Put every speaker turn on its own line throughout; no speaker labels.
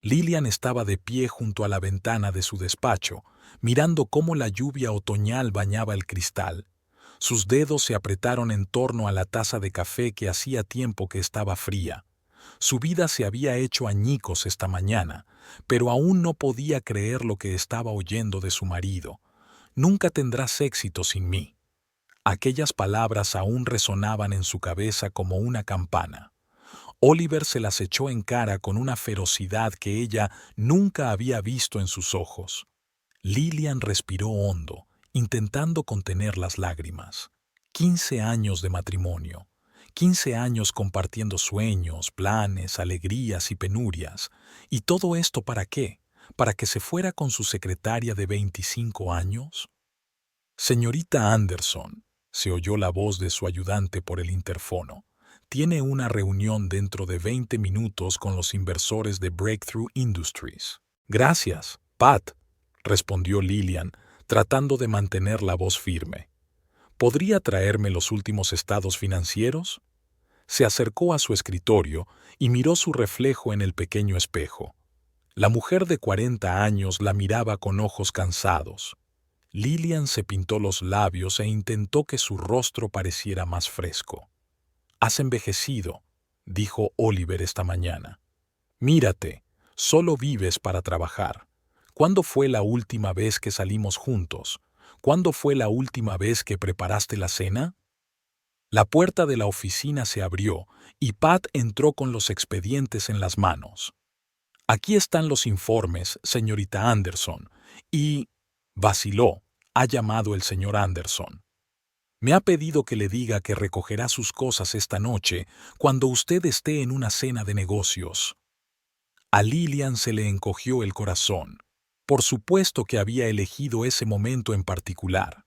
Lilian estaba de pie junto a la ventana de su despacho, mirando cómo la lluvia otoñal bañaba el cristal. Sus dedos se apretaron en torno a la taza de café que hacía tiempo que estaba fría. Su vida se había hecho añicos esta mañana, pero aún no podía creer lo que estaba oyendo de su marido. Nunca tendrás éxito sin mí. Aquellas palabras aún resonaban en su cabeza como una campana. Oliver se las echó en cara con una ferocidad que ella nunca había visto en sus ojos. Lilian respiró hondo, intentando contener las lágrimas. 15 años de matrimonio, 15 años compartiendo sueños, planes, alegrías y penurias. ¿Y todo esto para qué? ¿Para que se fuera con su secretaria de 25 años? Señorita Anderson, se oyó la voz de su ayudante por el interfono. Tiene una reunión dentro de 20 minutos con los inversores de Breakthrough Industries. Gracias, Pat, respondió Lilian, tratando de mantener la voz firme. ¿Podría traerme los últimos estados financieros? Se acercó a su escritorio y miró su reflejo en el pequeño espejo. La mujer de 40 años la miraba con ojos cansados. Lilian se pintó los labios e intentó que su rostro pareciera más fresco. «Has envejecido», dijo Oliver esta mañana. «Mírate, solo vives para trabajar. ¿Cuándo fue la última vez que salimos juntos? ¿Cuándo fue la última vez que preparaste la cena?» La puerta de la oficina se abrió y Pat entró con los expedientes en las manos. «Aquí están los informes, señorita Anderson, y...» vaciló. «Ha llamado el señor Anderson. Me ha pedido que le diga que recogerá sus cosas esta noche cuando usted esté en una cena de negocios». A Lilian se le encogió el corazón. Por supuesto que había elegido ese momento en particular.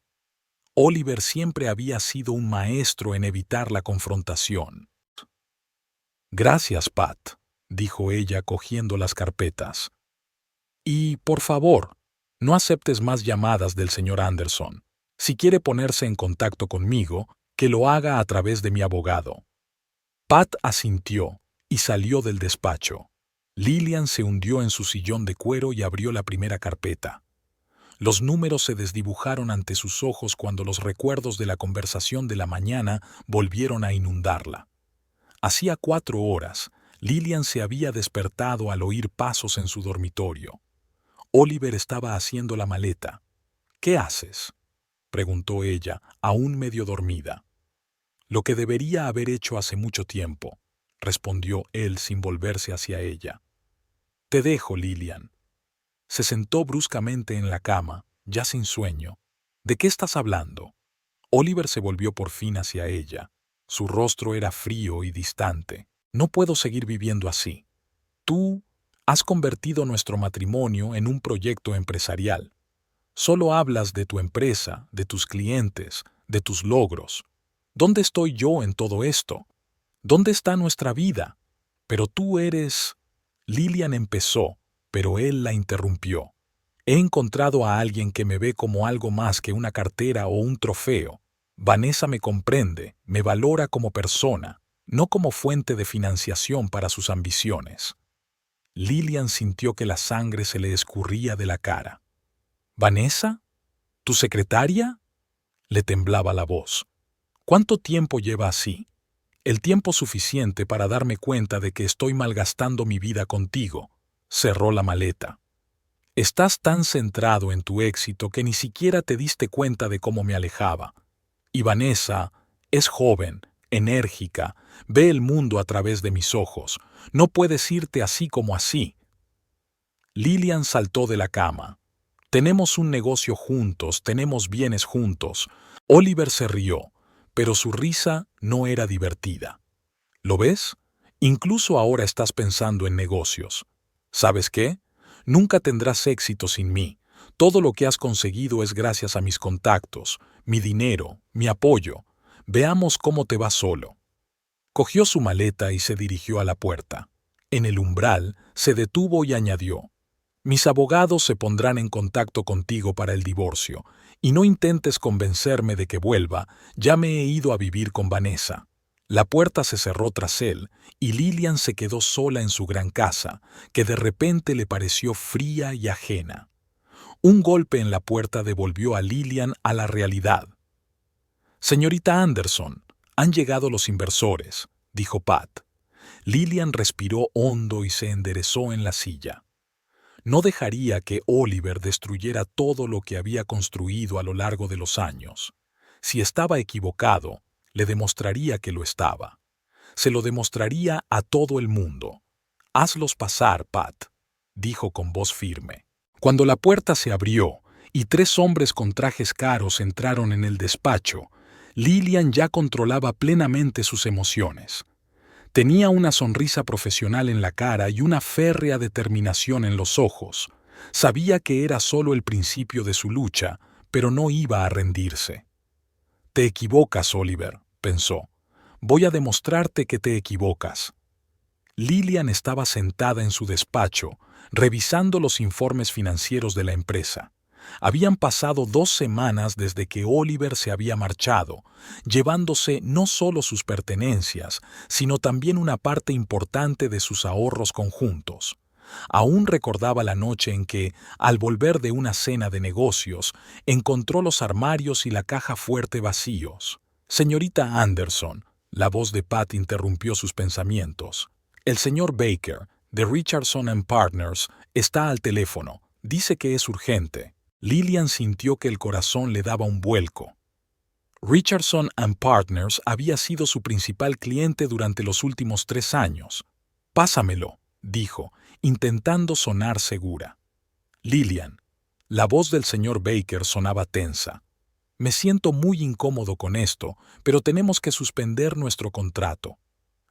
Oliver siempre había sido un maestro en evitar la confrontación. «Gracias, Pat», dijo ella cogiendo las carpetas. «Y, por favor, no aceptes más llamadas del señor Anderson. Si quiere ponerse en contacto conmigo, que lo haga a través de mi abogado». Pat asintió y salió del despacho. Lilian se hundió en su sillón de cuero y abrió la primera carpeta. Los números se desdibujaron ante sus ojos cuando los recuerdos de la conversación de la mañana volvieron a inundarla. Hacía 4 horas, Lilian se había despertado al oír pasos en su dormitorio. Oliver estaba haciendo la maleta. «¿Qué haces?», preguntó ella, aún medio dormida. «Lo que debería haber hecho hace mucho tiempo», respondió él sin volverse hacia ella. «Te dejo, Lilian». Se sentó bruscamente en la cama, ya sin sueño. «¿De qué estás hablando?». Oliver se volvió por fin hacia ella. Su rostro era frío y distante. «No puedo seguir viviendo así. Tú has convertido nuestro matrimonio en un proyecto empresarial. Solo hablas de tu empresa, de tus clientes, de tus logros. ¿Dónde estoy yo en todo esto? ¿Dónde está nuestra vida? Pero tú eres...». Lilian empezó, pero él la interrumpió. «He encontrado a alguien que me ve como algo más que una cartera o un trofeo. Vanessa me comprende, me valora como persona, no como fuente de financiación para sus ambiciones». Lilian sintió que la sangre se le escurría de la cara. «¿Vanessa? ¿Tu secretaria?». Le temblaba la voz. «¿Cuánto tiempo lleva así?». «El tiempo suficiente para darme cuenta de que estoy malgastando mi vida contigo». Cerró la maleta. «Estás tan centrado en tu éxito que ni siquiera te diste cuenta de cómo me alejaba. Y Vanessa es joven, enérgica, ve el mundo a través de mis ojos. No puedes irte así como así». Lilian saltó de la cama. «Tenemos un negocio juntos, tenemos bienes juntos». Oliver se rió, pero su risa no era divertida. «¿Lo ves? Incluso ahora estás pensando en negocios. ¿Sabes qué? Nunca tendrás éxito sin mí. Todo lo que has conseguido es gracias a mis contactos, mi dinero, mi apoyo. Veamos cómo te va solo». Cogió su maleta y se dirigió a la puerta. En el umbral se detuvo y añadió: «Mis abogados se pondrán en contacto contigo para el divorcio, y no intentes convencerme de que vuelva, ya me he ido a vivir con Vanessa». La puerta se cerró tras él y Lillian se quedó sola en su gran casa, que de repente le pareció fría y ajena. Un golpe en la puerta devolvió a Lillian a la realidad. «Señorita Anderson, han llegado los inversores», dijo Pat. Lillian respiró hondo y se enderezó en la silla. No dejaría que Oliver destruyera todo lo que había construido a lo largo de los años. Si estaba equivocado, le demostraría que lo estaba. Se lo demostraría a todo el mundo. «Hazlos pasar, Pat», dijo con voz firme. Cuando la puerta se abrió y 3 hombres con trajes caros entraron en el despacho, Lillian ya controlaba plenamente sus emociones. Tenía una sonrisa profesional en la cara y una férrea determinación en los ojos. Sabía que era solo el principio de su lucha, pero no iba a rendirse. «Te equivocas, Oliver», pensó. «Voy a demostrarte que te equivocas». Lillian estaba sentada en su despacho, revisando los informes financieros de la empresa. Habían pasado 2 semanas desde que Oliver se había marchado, llevándose no solo sus pertenencias, sino también una parte importante de sus ahorros conjuntos. Aún recordaba la noche en que, al volver de una cena de negocios, encontró los armarios y la caja fuerte vacíos. «Señorita Anderson», la voz de Pat interrumpió sus pensamientos. «El señor Baker, de Richardson & Partners, está al teléfono. Dice que es urgente». Lillian sintió que el corazón le daba un vuelco. Richardson & Partners había sido su principal cliente durante los últimos 3 años. «Pásamelo», dijo, intentando sonar segura. «Lillian». La voz del señor Baker sonaba tensa. «Me siento muy incómodo con esto, pero tenemos que suspender nuestro contrato».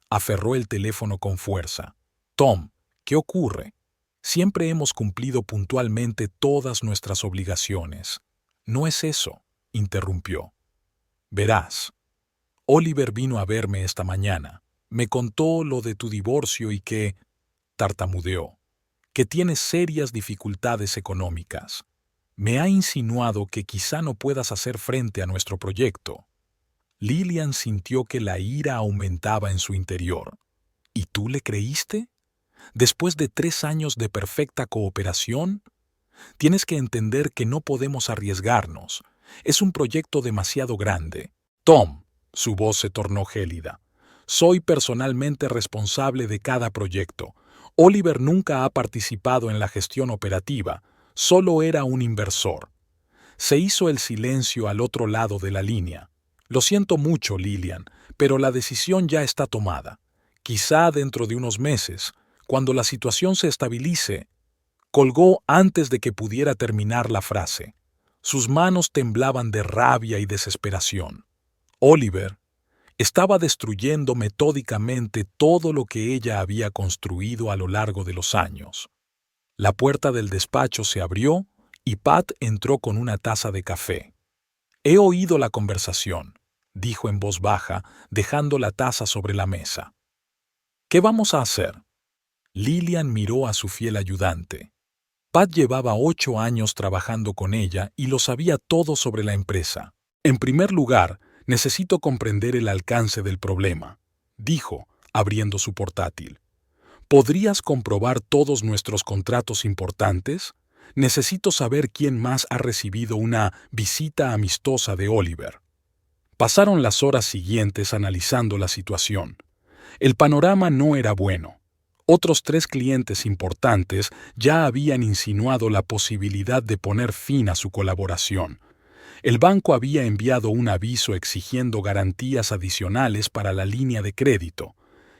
Aferró el teléfono con fuerza. «Tom, ¿qué ocurre? Siempre hemos cumplido puntualmente todas nuestras obligaciones». «No es eso», interrumpió. «Verás. Oliver vino a verme esta mañana. Me contó lo de tu divorcio y que...» tartamudeó. «Que tienes serias dificultades económicas. Me ha insinuado que quizá no puedas hacer frente a nuestro proyecto». Lillian sintió que la ira aumentaba en su interior. «¿Y tú le creíste? ¿Después de 3 años de perfecta cooperación? Tienes que entender que no podemos arriesgarnos. Es un proyecto demasiado grande». «Tom», su voz se tornó gélida, «soy personalmente responsable de cada proyecto. Oliver nunca ha participado en la gestión operativa, solo era un inversor». Se hizo el silencio al otro lado de la línea. «Lo siento mucho, Lillian, pero la decisión ya está tomada. Quizá dentro de unos meses, cuando la situación se estabilice». Colgó antes de que pudiera terminar la frase. Sus manos temblaban de rabia y desesperación. Oliver estaba destruyendo metódicamente todo lo que ella había construido a lo largo de los años. La puerta del despacho se abrió y Pat entró con una taza de café. «He oído la conversación», dijo en voz baja, dejando la taza sobre la mesa. «¿Qué vamos a hacer?» Lillian miró a su fiel ayudante. Pat llevaba 8 años trabajando con ella y lo sabía todo sobre la empresa. «En primer lugar, necesito comprender el alcance del problema», dijo, abriendo su portátil. «¿Podrías comprobar todos nuestros contratos importantes? Necesito saber quién más ha recibido una visita amistosa de Oliver». Pasaron las horas siguientes analizando la situación. El panorama no era bueno. Otros 3 clientes importantes ya habían insinuado la posibilidad de poner fin a su colaboración. El banco había enviado un aviso exigiendo garantías adicionales para la línea de crédito.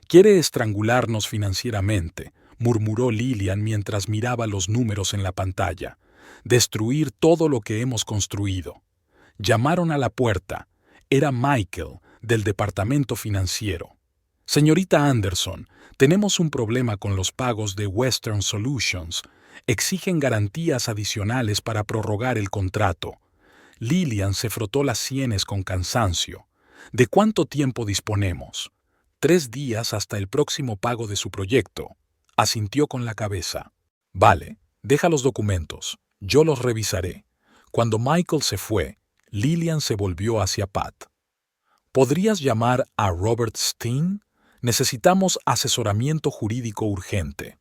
«Quiere estrangularnos financieramente», murmuró Lillian mientras miraba los números en la pantalla. «Destruir todo lo que hemos construido». Llamaron a la puerta. Era Michael, del departamento financiero. «Señorita Anderson, tenemos un problema con los pagos de Western Solutions. Exigen garantías adicionales para prorrogar el contrato». Lillian se frotó las sienes con cansancio. «¿De cuánto tiempo disponemos?» «3 días hasta el próximo pago de su proyecto», asintió con la cabeza. «Vale, deja los documentos. Yo los revisaré». Cuando Michael se fue, Lillian se volvió hacia Pat. ¿Podrías llamar a Robert Steen? Necesitamos asesoramiento jurídico urgente.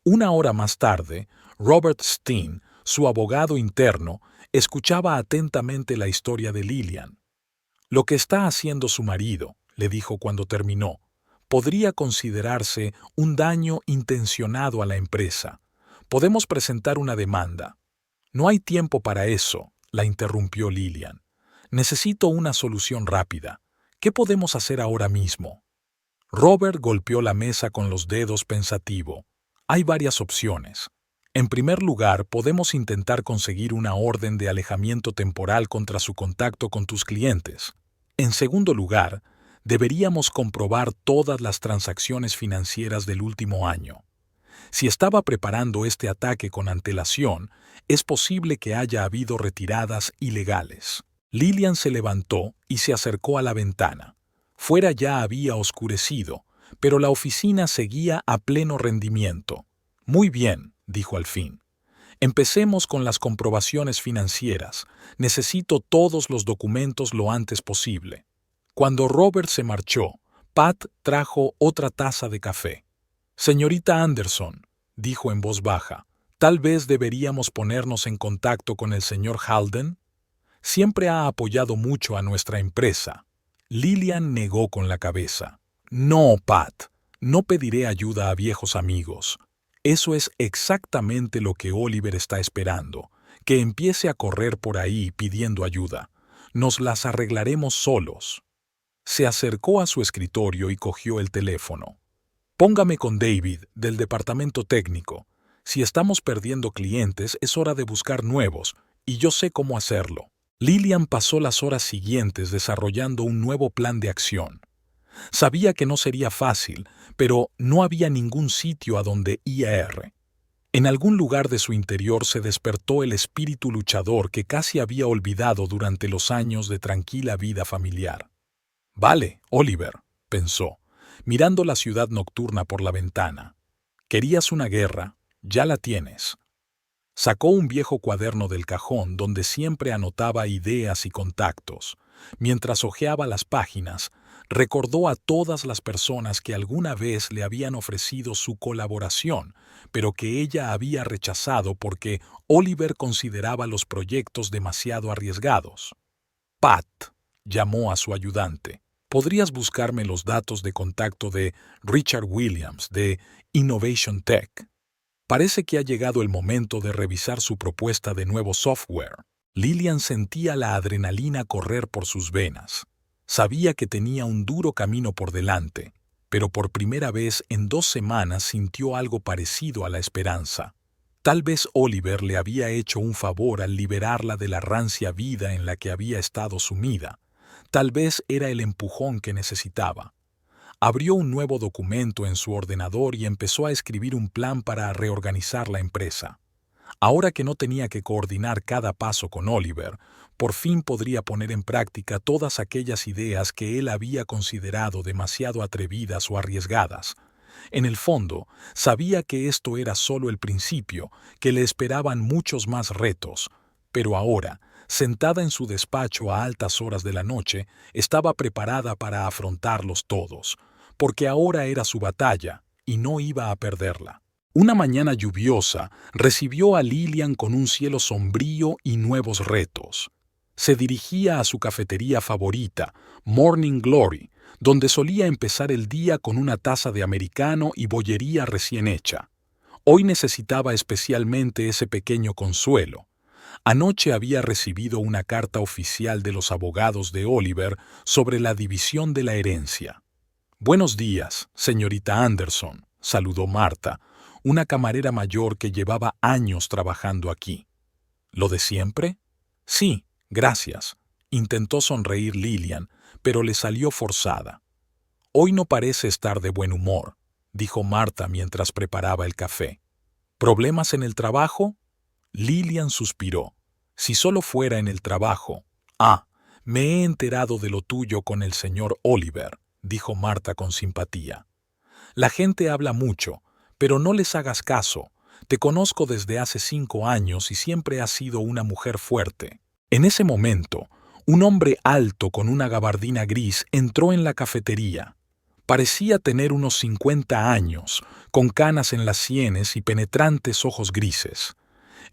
Una hora más tarde, Robert Steen, su abogado interno, escuchaba atentamente la historia de Lillian. Lo que está haciendo su marido, le dijo cuando terminó, podría considerarse un daño intencionado a la empresa. Podemos presentar una demanda. No hay tiempo para eso, la interrumpió Lillian. Necesito una solución rápida. ¿Qué podemos hacer ahora mismo? Robert golpeó la mesa con los dedos pensativo. Hay varias opciones. En primer lugar, podemos intentar conseguir una orden de alejamiento temporal contra su contacto con tus clientes. En segundo lugar, deberíamos comprobar todas las transacciones financieras del último año. Si estaba preparando este ataque con antelación, es posible que haya habido retiradas ilegales. Lillian se levantó y se acercó a la ventana. Fuera ya había oscurecido, pero la oficina seguía a pleno rendimiento. Muy bien, dijo al fin. Empecemos con las comprobaciones financieras. Necesito todos los documentos lo antes posible. Cuando Robert se marchó, Pat trajo otra taza de café. Señorita Anderson, dijo en voz baja, tal vez deberíamos ponernos en contacto con el señor Halden. Siempre ha apoyado mucho a nuestra empresa. Lillian negó con la cabeza. No, Pat, no pediré ayuda a viejos amigos. Eso es exactamente lo que Oliver está esperando, que empiece a correr por ahí pidiendo ayuda. Nos las arreglaremos solos. Se acercó a su escritorio y cogió el teléfono. Póngame con David, del departamento técnico. Si estamos perdiendo clientes, es hora de buscar nuevos, y yo sé cómo hacerlo. Lillian pasó las horas siguientes desarrollando un nuevo plan de acción. Sabía que no sería fácil, pero no había ningún sitio a donde ir. En algún lugar de su interior se despertó el espíritu luchador que casi había olvidado durante los años de tranquila vida familiar. Vale, Oliver, pensó, mirando la ciudad nocturna por la ventana. Querías una guerra, ya la tienes. Sacó un viejo cuaderno del cajón donde siempre anotaba ideas y contactos. Mientras hojeaba las páginas, recordó a todas las personas que alguna vez le habían ofrecido su colaboración, pero que ella había rechazado porque Oliver consideraba los proyectos demasiado arriesgados. Pat, llamó a su ayudante. ¿Podrías buscarme los datos de contacto de Richard Williams, de Innovation Tech? Parece que ha llegado el momento de revisar su propuesta de nuevo software. Lillian sentía la adrenalina correr por sus venas. Sabía que tenía un duro camino por delante, pero por primera vez en 2 semanas sintió algo parecido a la esperanza. Tal vez Oliver le había hecho un favor al liberarla de la rancia vida en la que había estado sumida. Tal vez era el empujón que necesitaba. Abrió un nuevo documento en su ordenador y empezó a escribir un plan para reorganizar la empresa. Ahora que no tenía que coordinar cada paso con Oliver, por fin podría poner en práctica todas aquellas ideas que él había considerado demasiado atrevidas o arriesgadas. En el fondo, sabía que esto era solo el principio, que le esperaban muchos más retos, pero ahora, sentada en su despacho a altas horas de la noche, estaba preparada para afrontarlos todos, porque ahora era su batalla y no iba a perderla. Una mañana lluviosa recibió a Lillian con un cielo sombrío y nuevos retos. Se dirigía a su cafetería favorita, Morning Glory, donde solía empezar el día con una taza de americano y bollería recién hecha. Hoy necesitaba especialmente ese pequeño consuelo. Anoche había recibido una carta oficial de los abogados de Oliver sobre la división de la herencia. «Buenos días, señorita Anderson», saludó Marta, una camarera mayor que llevaba años trabajando aquí. ¿Lo de siempre? Sí, gracias. Intentó sonreír Lillian, pero le salió forzada. Hoy no parece estar de buen humor, dijo Marta mientras preparaba el café. ¿Problemas en el trabajo? Lillian suspiró. Si solo fuera en el trabajo. Me he enterado de lo tuyo con el señor Oliver, dijo Marta con simpatía. La gente habla mucho, pero no les hagas caso. Te conozco desde hace 5 años y siempre has sido una mujer fuerte. En ese momento, Un hombre alto con una gabardina gris entró en la cafetería. Parecía tener unos 50 años, con canas en las sienes y penetrantes ojos grises.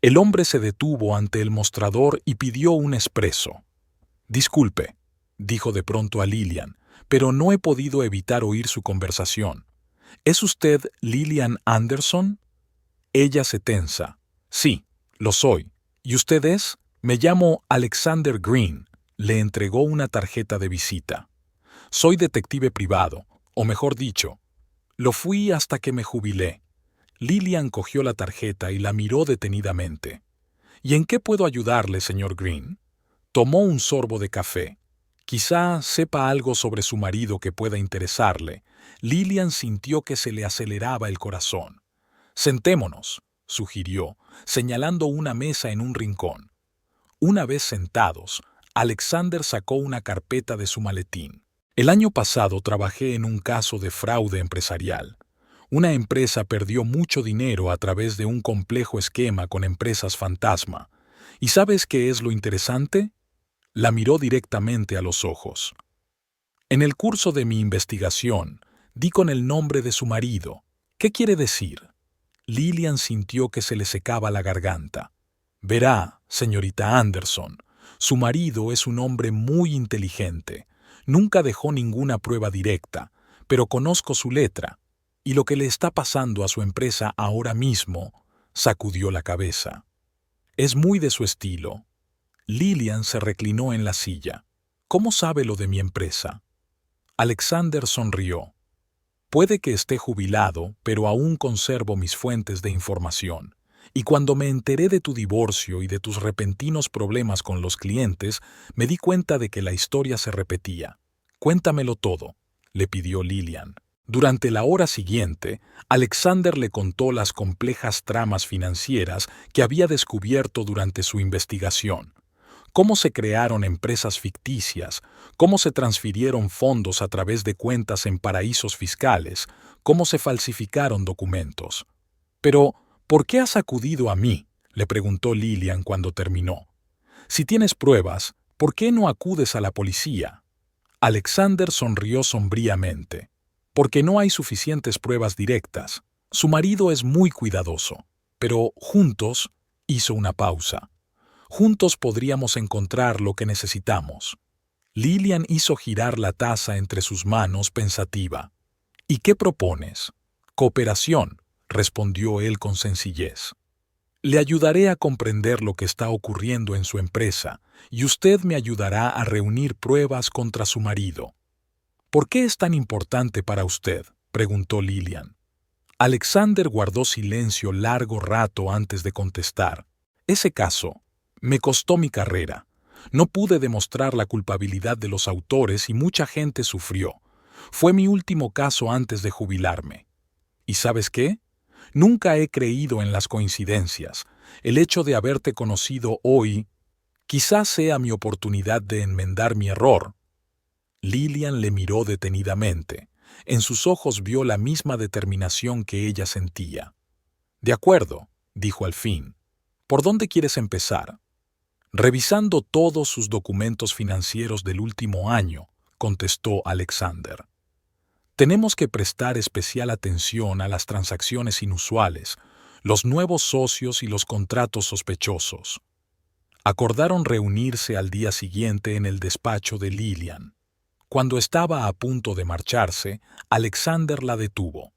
El hombre se detuvo ante el mostrador y pidió un espresso. «Disculpe», dijo de pronto a Lillian, «pero no he podido evitar oír su conversación. ¿Es usted Lillian Anderson?» Ella se tensa. «Sí, lo soy. ¿Y usted es?» «Me llamo Alexander Green». Le entregó una tarjeta de visita. «Soy detective privado, o mejor dicho, lo fui hasta que me jubilé». Lillian cogió la tarjeta y la miró detenidamente. «¿Y en qué puedo ayudarle, señor Green?» Tomó un sorbo de café. Quizá sepa algo sobre su marido que pueda interesarle. Lillian sintió que se le aceleraba el corazón. «Sentémonos», sugirió, señalando una mesa en un rincón. Una vez sentados, Alexander sacó una carpeta de su maletín. «El año pasado trabajé en un caso de fraude empresarial. Una empresa perdió mucho dinero a través de un complejo esquema con empresas fantasma. ¿Y sabes qué es lo interesante?». La miró directamente a los ojos. «En el curso de mi investigación, di con el nombre de su marido. ¿Qué quiere decir?». Lillian sintió que se le secaba la garganta. «Verá, señorita Anderson, su marido es un hombre muy inteligente. Nunca dejó ninguna prueba directa, pero conozco su letra. Y lo que le está pasando a su empresa ahora mismo», sacudió la cabeza. «Es muy de su estilo». Lillian se reclinó en la silla. «¿Cómo sabe lo de mi empresa?». Alexander sonrió. «Puede que esté jubilado, pero aún conservo mis fuentes de información. Y cuando me enteré de tu divorcio y de tus repentinos problemas con los clientes, me di cuenta de que la historia se repetía. Cuéntamelo todo», le pidió Lillian. Durante la hora siguiente, Alexander le contó las complejas tramas financieras que había descubierto durante su investigación. Cómo se crearon empresas ficticias, cómo se transfirieron fondos a través de cuentas en paraísos fiscales, cómo se falsificaron documentos. «Pero, ¿por qué has acudido a mí?», le preguntó Lillian cuando terminó. «Si tienes pruebas, ¿por qué no acudes a la policía?». Alexander sonrió sombríamente. «Porque no hay suficientes pruebas directas. Su marido es muy cuidadoso. Pero juntos», hizo una pausa, «juntos podríamos encontrar lo que necesitamos». Lillian hizo girar la taza entre sus manos pensativa. «¿Y qué propones?». «Cooperación», respondió él con sencillez. «Le ayudaré a comprender lo que está ocurriendo en su empresa, y usted me ayudará a reunir pruebas contra su marido». «¿Por qué es tan importante para usted?», preguntó Lillian. Alexander guardó silencio largo rato antes de contestar. «Ese caso me costó mi carrera. No pude demostrar la culpabilidad de los autores y mucha gente sufrió. Fue mi último caso antes de jubilarme. ¿Y sabes qué? Nunca he creído en las coincidencias. El hecho de haberte conocido hoy quizás sea mi oportunidad de enmendar mi error». Lillian le miró detenidamente. En sus ojos vio la misma determinación que ella sentía. «De acuerdo», dijo al fin. «¿Por dónde quieres empezar?». «Revisando todos sus documentos financieros del último año», contestó Alexander. «Tenemos que prestar especial atención a las transacciones inusuales, los nuevos socios y los contratos sospechosos». Acordaron reunirse al día siguiente en el despacho de Lillian. Cuando estaba a punto de marcharse, Alexander la detuvo.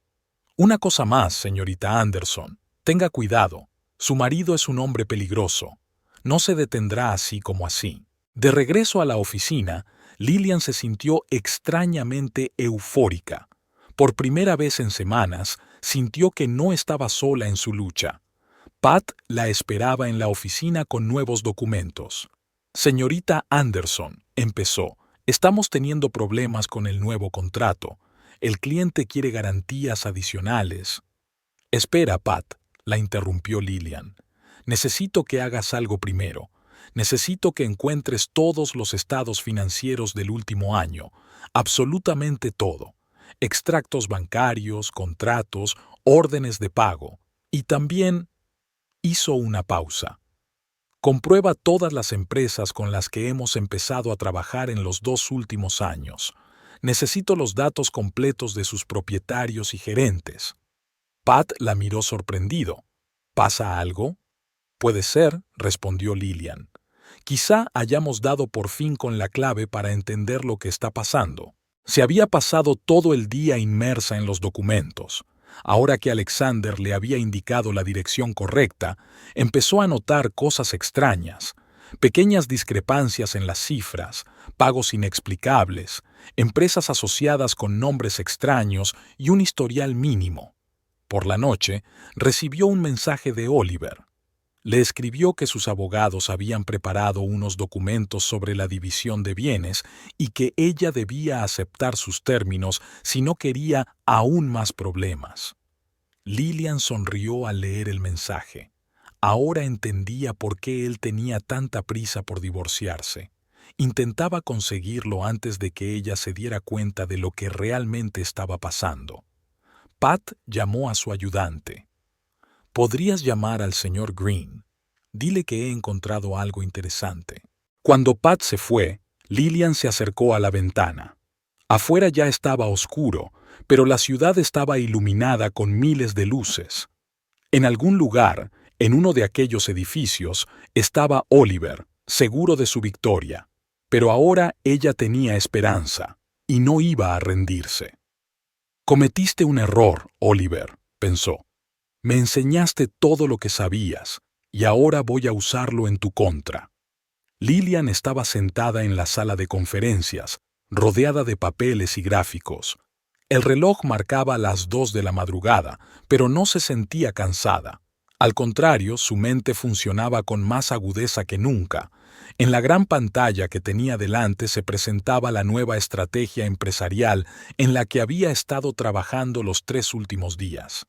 «Una cosa más, señorita Anderson. Tenga cuidado. Su marido es un hombre peligroso. No se detendrá así como así». De regreso a la oficina, Lillian se sintió extrañamente eufórica. Por primera vez en semanas, sintió que no estaba sola en su lucha. Pat la esperaba en la oficina con nuevos documentos. «Señorita Anderson», empezó, «estamos teniendo problemas con el nuevo contrato. El cliente quiere garantías adicionales». «Espera, Pat», la interrumpió Lillian. «Necesito que hagas algo primero. Necesito que encuentres todos los estados financieros del último año, absolutamente todo. Extractos bancarios, contratos, órdenes de pago. Y también…» Hizo una pausa. Comprueba todas las empresas con las que hemos empezado a trabajar en los 2 últimos años. Necesito los datos completos de sus propietarios y gerentes. Pat la miró sorprendido. ¿Pasa algo? Puede ser, respondió Lillian. Quizá hayamos dado por fin con la clave para entender lo que está pasando. Se había pasado todo el día inmersa en los documentos. Ahora que Alexander le había indicado la dirección correcta, empezó a notar cosas extrañas, pequeñas discrepancias en las cifras, pagos inexplicables, empresas asociadas con nombres extraños y un historial mínimo. Por la noche, recibió un mensaje de Oliver. Le escribió que sus abogados habían preparado unos documentos sobre la división de bienes y que ella debía aceptar sus términos si no quería aún más problemas. Lillian sonrió al leer el mensaje. Ahora entendía por qué él tenía tanta prisa por divorciarse. Intentaba conseguirlo antes de que ella se diera cuenta de lo que realmente estaba pasando. Pat llamó a su ayudante. «¿Podrías llamar al señor Green? Dile que he encontrado algo interesante». Cuando Pat se fue, Lillian se acercó a la ventana. Afuera ya estaba oscuro, pero la ciudad estaba iluminada con miles de luces. En algún lugar, en uno de aquellos edificios, estaba Oliver, seguro de su victoria. Pero ahora ella tenía esperanza, y no iba a rendirse. «Cometiste un error, Oliver», pensó. «Me enseñaste todo lo que sabías, y ahora voy a usarlo en tu contra». Lillian estaba sentada en la sala de conferencias, rodeada de papeles y gráficos. El reloj marcaba las 2 de la madrugada, pero no se sentía cansada. Al contrario, su mente funcionaba con más agudeza que nunca. En la gran pantalla que tenía delante se presentaba la nueva estrategia empresarial en la que había estado trabajando los 3 últimos días.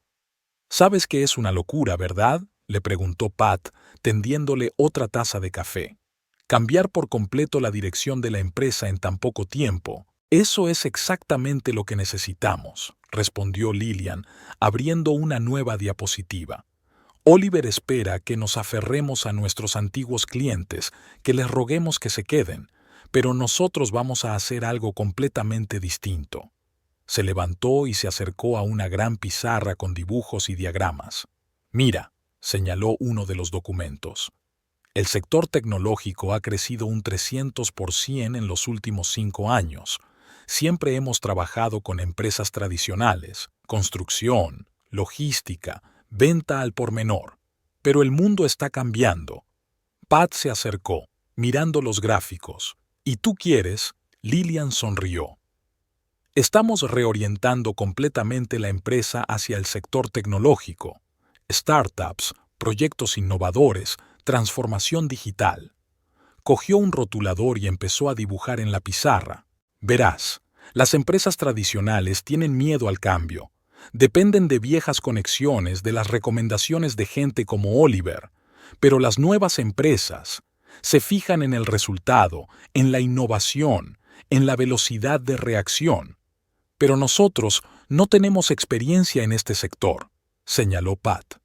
«¿Sabes que es una locura, verdad?», le preguntó Pat, tendiéndole otra taza de café. «Cambiar por completo la dirección de la empresa en tan poco tiempo. Eso es exactamente lo que necesitamos», respondió Lillian, abriendo una nueva diapositiva. «Oliver espera que nos aferremos a nuestros antiguos clientes, que les roguemos que se queden, pero nosotros vamos a hacer algo completamente distinto». Se levantó y se acercó a una gran pizarra con dibujos y diagramas. «Mira», señaló uno de los documentos. «El sector tecnológico ha crecido un 300% en los últimos 5 años. Siempre hemos trabajado con empresas tradicionales, construcción, logística, venta al por menor. Pero el mundo está cambiando». Pat se acercó, mirando los gráficos. «¿Y tú quieres?». Lillian sonrió. «Estamos reorientando completamente la empresa hacia el sector tecnológico. Startups, proyectos innovadores, transformación digital». Cogió un rotulador y empezó a dibujar en la pizarra. «Verás, las empresas tradicionales tienen miedo al cambio. Dependen de viejas conexiones, de las recomendaciones de gente como Oliver. Pero las nuevas empresas se fijan en el resultado, en la innovación, en la velocidad de reacción. Pero nosotros no tenemos experiencia en este sector», señaló Pat.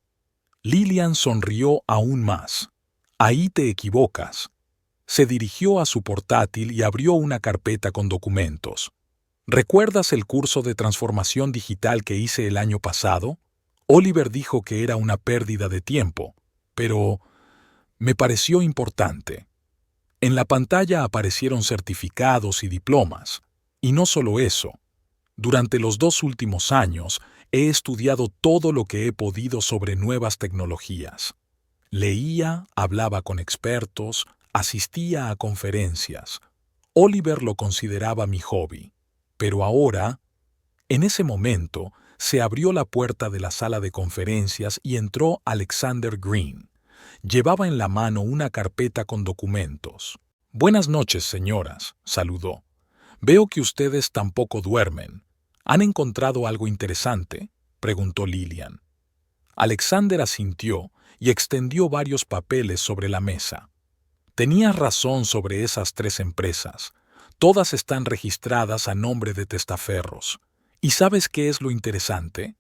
Lillian sonrió aún más. «Ahí te equivocas». Se dirigió a su portátil y abrió una carpeta con documentos. «¿Recuerdas el curso de transformación digital que hice el año pasado? Oliver dijo que era una pérdida de tiempo, pero me pareció importante». En la pantalla aparecieron certificados y diplomas. Y no solo eso. Durante los 2 últimos años he estudiado todo lo que he podido sobre nuevas tecnologías. Leía, hablaba con expertos, asistía a conferencias. Oliver lo consideraba mi hobby. Pero ahora, en ese momento, se abrió la puerta de la sala de conferencias y entró Alexander Green. Llevaba en la mano una carpeta con documentos. «Buenas noches, señoras», saludó. «Veo que ustedes tampoco duermen. ¿Han encontrado algo interesante?», preguntó Lillian. Alexander asintió y extendió varios papeles sobre la mesa. «Tenías razón sobre esas 3 empresas. Todas están registradas a nombre de testaferros. ¿Y sabes qué es lo interesante?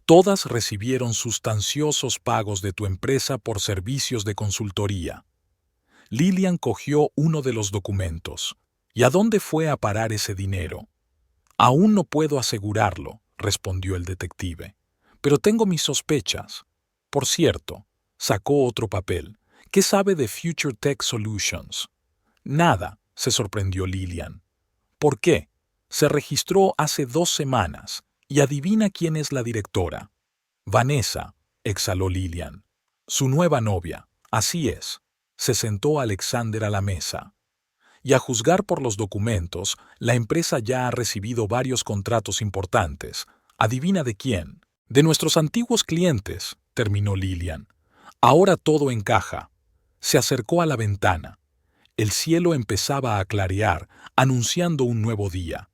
Todas recibieron sustanciosos pagos de tu empresa por servicios de consultoría». Lillian cogió uno de los documentos. ¿Y a dónde fue a parar ese dinero? Aún no puedo asegurarlo, respondió el detective. Pero tengo mis sospechas. Por cierto, sacó otro papel. ¿Qué sabe de Future Tech Solutions? Nada, se sorprendió Lillian. ¿Por qué? Se registró hace 2 semanas. Y adivina quién es la directora. Vanessa, exhaló Lillian. Su nueva novia. Así es. Se sentó Alexander a la mesa. Y a juzgar por los documentos, la empresa ya ha recibido varios contratos importantes. ¿Adivina de quién? De nuestros antiguos clientes, terminó Lillian. Ahora todo encaja. Se acercó a la ventana. El cielo empezaba a clarear, anunciando un nuevo día.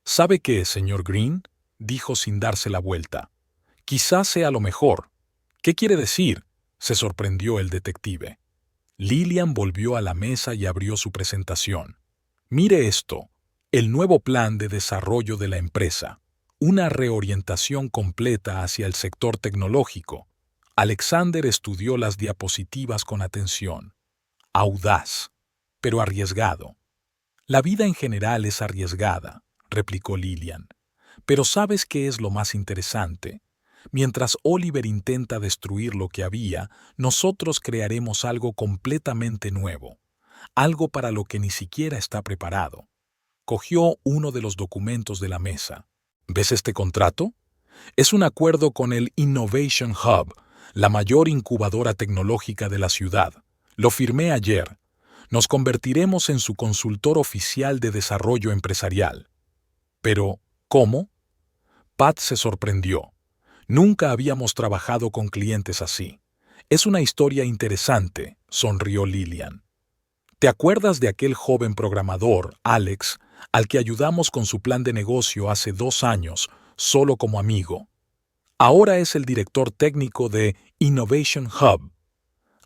¿Sabe qué, señor Green?, dijo sin darse la vuelta. Quizás sea lo mejor. ¿Qué quiere decir?, se sorprendió el detective. Lillian volvió a la mesa y abrió su presentación. Mire esto, el nuevo plan de desarrollo de la empresa. Una reorientación completa hacia el sector tecnológico. Alexander estudió las diapositivas con atención. Audaz, pero arriesgado. La vida en general es arriesgada, replicó Lillian. Pero ¿sabes qué es lo más interesante? Mientras Oliver intenta destruir lo que había, nosotros crearemos algo completamente nuevo, algo para lo que ni siquiera está preparado. Cogió uno de los documentos de la mesa. ¿Ves este contrato? Es un acuerdo con el Innovation Hub, la mayor incubadora tecnológica de la ciudad. Lo firmé ayer. Nos convertiremos en su consultor oficial de desarrollo empresarial. Pero, ¿cómo? Pat se sorprendió. Nunca habíamos trabajado con clientes así. Es una historia interesante, sonrió Lillian. ¿Te acuerdas de aquel joven programador, Alex, al que ayudamos con su plan de negocio hace 2 años, solo como amigo? Ahora es el director técnico de Innovation Hub.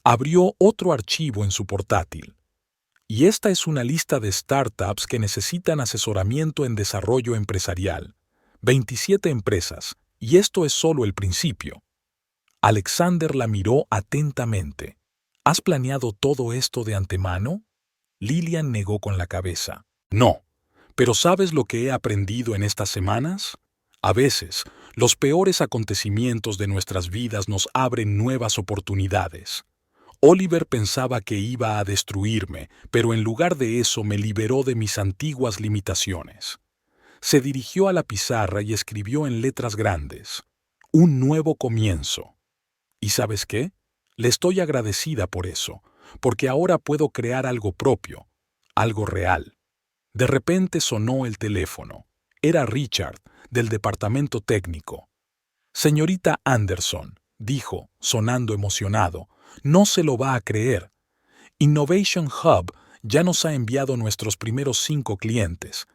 Abrió otro archivo en su portátil. Y esta es una lista de startups que necesitan asesoramiento en desarrollo empresarial. 27 empresas. Y esto es solo el principio. Alexander la miró atentamente. ¿Has planeado todo esto de antemano? Lillian negó con la cabeza. No. ¿Pero sabes lo que he aprendido en estas semanas? A veces, los peores acontecimientos de nuestras vidas nos abren nuevas oportunidades. Oliver pensaba que iba a destruirme, pero en lugar de eso me liberó de mis antiguas limitaciones. Se dirigió a la pizarra y escribió en letras grandes. Un nuevo comienzo. ¿Y sabes qué? Le estoy agradecida por eso, porque ahora puedo crear algo propio, algo real. De repente sonó el teléfono. Era Richard, del departamento técnico. Señorita Anderson, dijo, sonando emocionado, no se lo va a creer. Innovation Hub ya nos ha enviado nuestros primeros 5 clientes.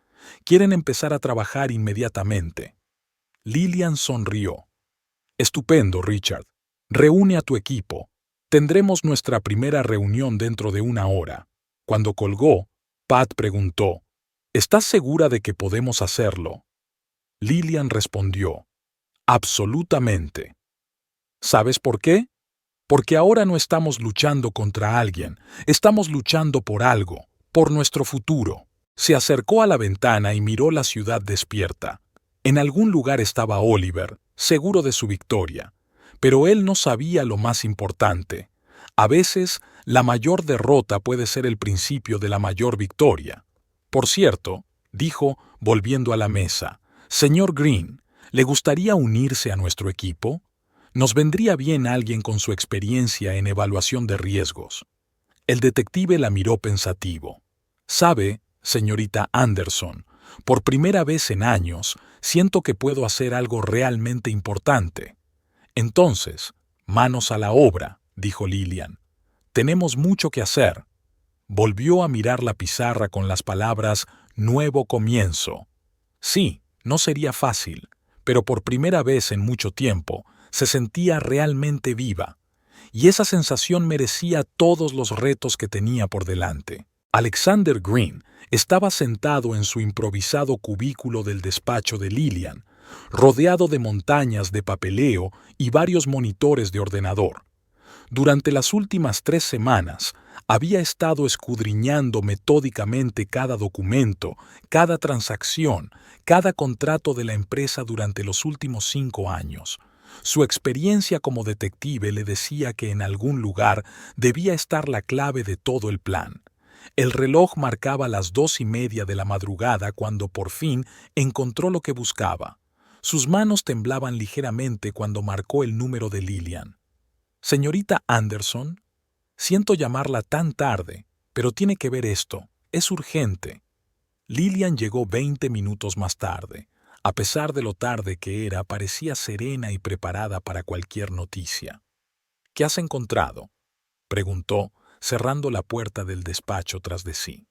Quieren empezar a trabajar inmediatamente. Lillian sonrió. Estupendo, Richard. Reúne a tu equipo. Tendremos nuestra primera reunión dentro de 1 hora. Cuando colgó, Pat preguntó, ¿estás segura de que podemos hacerlo? Lillian respondió, absolutamente. ¿Sabes por qué? Porque ahora no estamos luchando contra alguien, estamos luchando por algo, por nuestro futuro. Se acercó a la ventana y miró la ciudad despierta. En algún lugar estaba Oliver, seguro de su victoria. Pero él no sabía lo más importante. A veces, la mayor derrota puede ser el principio de la mayor victoria. Por cierto, dijo, volviendo a la mesa, «Señor Green, ¿le gustaría unirse a nuestro equipo? Nos vendría bien alguien con su experiencia en evaluación de riesgos». El detective la miró pensativo. «¿Sabe, señorita Anderson, por primera vez en años, siento que puedo hacer algo realmente importante». «Entonces, manos a la obra», dijo Lillian. «Tenemos mucho que hacer». Volvió a mirar la pizarra con las palabras «nuevo comienzo». Sí, no sería fácil, pero por primera vez en mucho tiempo se sentía realmente viva, y esa sensación merecía todos los retos que tenía por delante. Alexander Green estaba sentado en su improvisado cubículo del despacho de Lillian, rodeado de montañas de papeleo y varios monitores de ordenador. Durante las últimas 3 semanas, había estado escudriñando metódicamente cada documento, cada transacción, cada contrato de la empresa durante los últimos 5 años. Su experiencia como detective le decía que en algún lugar debía estar la clave de todo el plan. El reloj marcaba las 2:30 de la madrugada cuando por fin encontró lo que buscaba. Sus manos temblaban ligeramente cuando marcó el número de Lillian. «Señorita Anderson, siento llamarla tan tarde, pero tiene que ver esto. Es urgente». Lillian llegó 20 minutos más tarde. A pesar de lo tarde que era, parecía serena y preparada para cualquier noticia. «¿Qué has encontrado?», preguntó, cerrando la puerta del despacho tras de sí.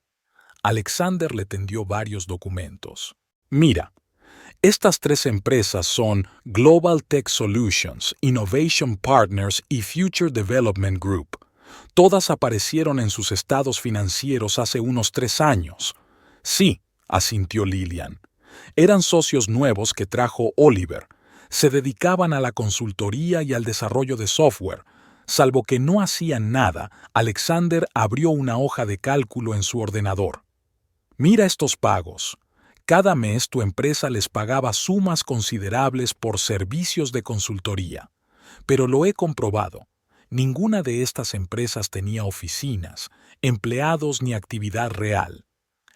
Alexander le tendió varios documentos. «Mira, estas 3 empresas son Global Tech Solutions, Innovation Partners y Future Development Group. Todas aparecieron en sus estados financieros hace unos 3 años. Sí», asintió Lillian. «Eran socios nuevos que trajo Oliver. Se dedicaban a la consultoría y al desarrollo de software. Salvo que no hacían nada, Alexander abrió una hoja de cálculo en su ordenador. «Mira estos pagos. Cada mes tu empresa les pagaba sumas considerables por servicios de consultoría. Pero lo he comprobado. Ninguna de estas empresas tenía oficinas, empleados ni actividad real».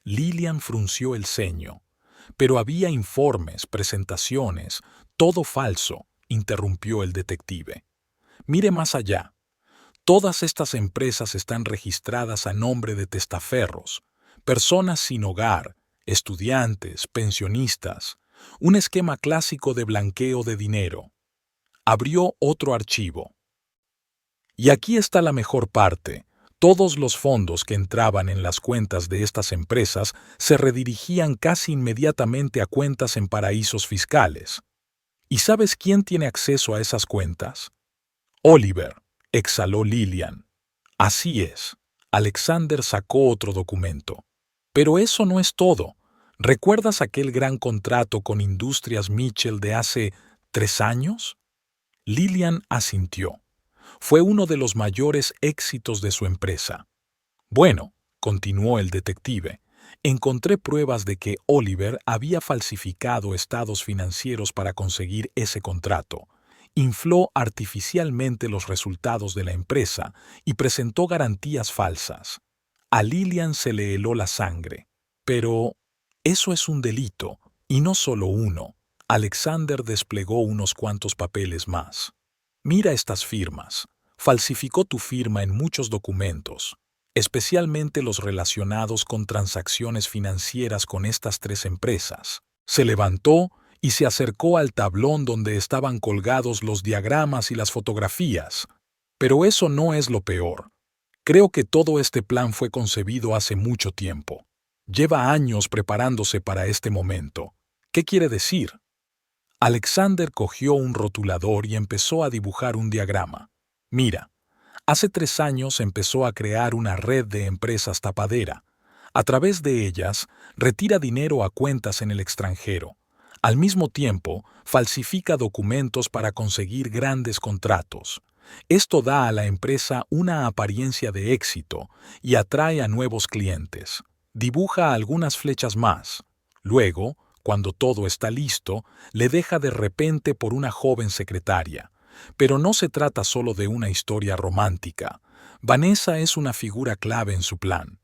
Lillian frunció el ceño. «Pero había informes, presentaciones, todo falso», interrumpió el detective. «Mire más allá. Todas estas empresas están registradas a nombre de testaferros, personas sin hogar, estudiantes, pensionistas, un esquema clásico de blanqueo de dinero». Abrió otro archivo. «Y aquí está la mejor parte. Todos los fondos que entraban en las cuentas de estas empresas se redirigían casi inmediatamente a cuentas en paraísos fiscales. ¿Y sabes quién tiene acceso a esas cuentas?». «Oliver», exhaló Lillian. «Así es». Alexander sacó otro documento. «Pero eso no es todo. ¿Recuerdas aquel gran contrato con Industrias Mitchell de hace 3 años?» Lillian asintió. Fue uno de los mayores éxitos de su empresa. «Bueno», continuó el detective, «encontré pruebas de que Oliver había falsificado estados financieros para conseguir ese contrato. Infló artificialmente los resultados de la empresa y presentó garantías falsas». A Lillian se le heló la sangre. «Pero eso es un delito, y no solo uno». Alexander desplegó unos cuantos papeles más. «Mira estas firmas. Falsificó tu firma en muchos documentos, especialmente los relacionados con transacciones financieras con estas 3 empresas». Se levantó y se acercó al tablón donde estaban colgados los diagramas y las fotografías. «Pero eso no es lo peor. Creo que todo este plan fue concebido hace mucho tiempo. Lleva años preparándose para este momento». «¿Qué quiere decir?». Alexander cogió un rotulador y empezó a dibujar un diagrama. «Mira, hace 3 años empezó a crear una red de empresas tapadera. A través de ellas, retira dinero a cuentas en el extranjero. Al mismo tiempo, falsifica documentos para conseguir grandes contratos. Esto da a la empresa una apariencia de éxito y atrae a nuevos clientes. Dibuja algunas flechas más. Luego, cuando todo está listo, le deja de repente por una joven secretaria. Pero no se trata solo de una historia romántica. Vanessa es una figura clave en su plan».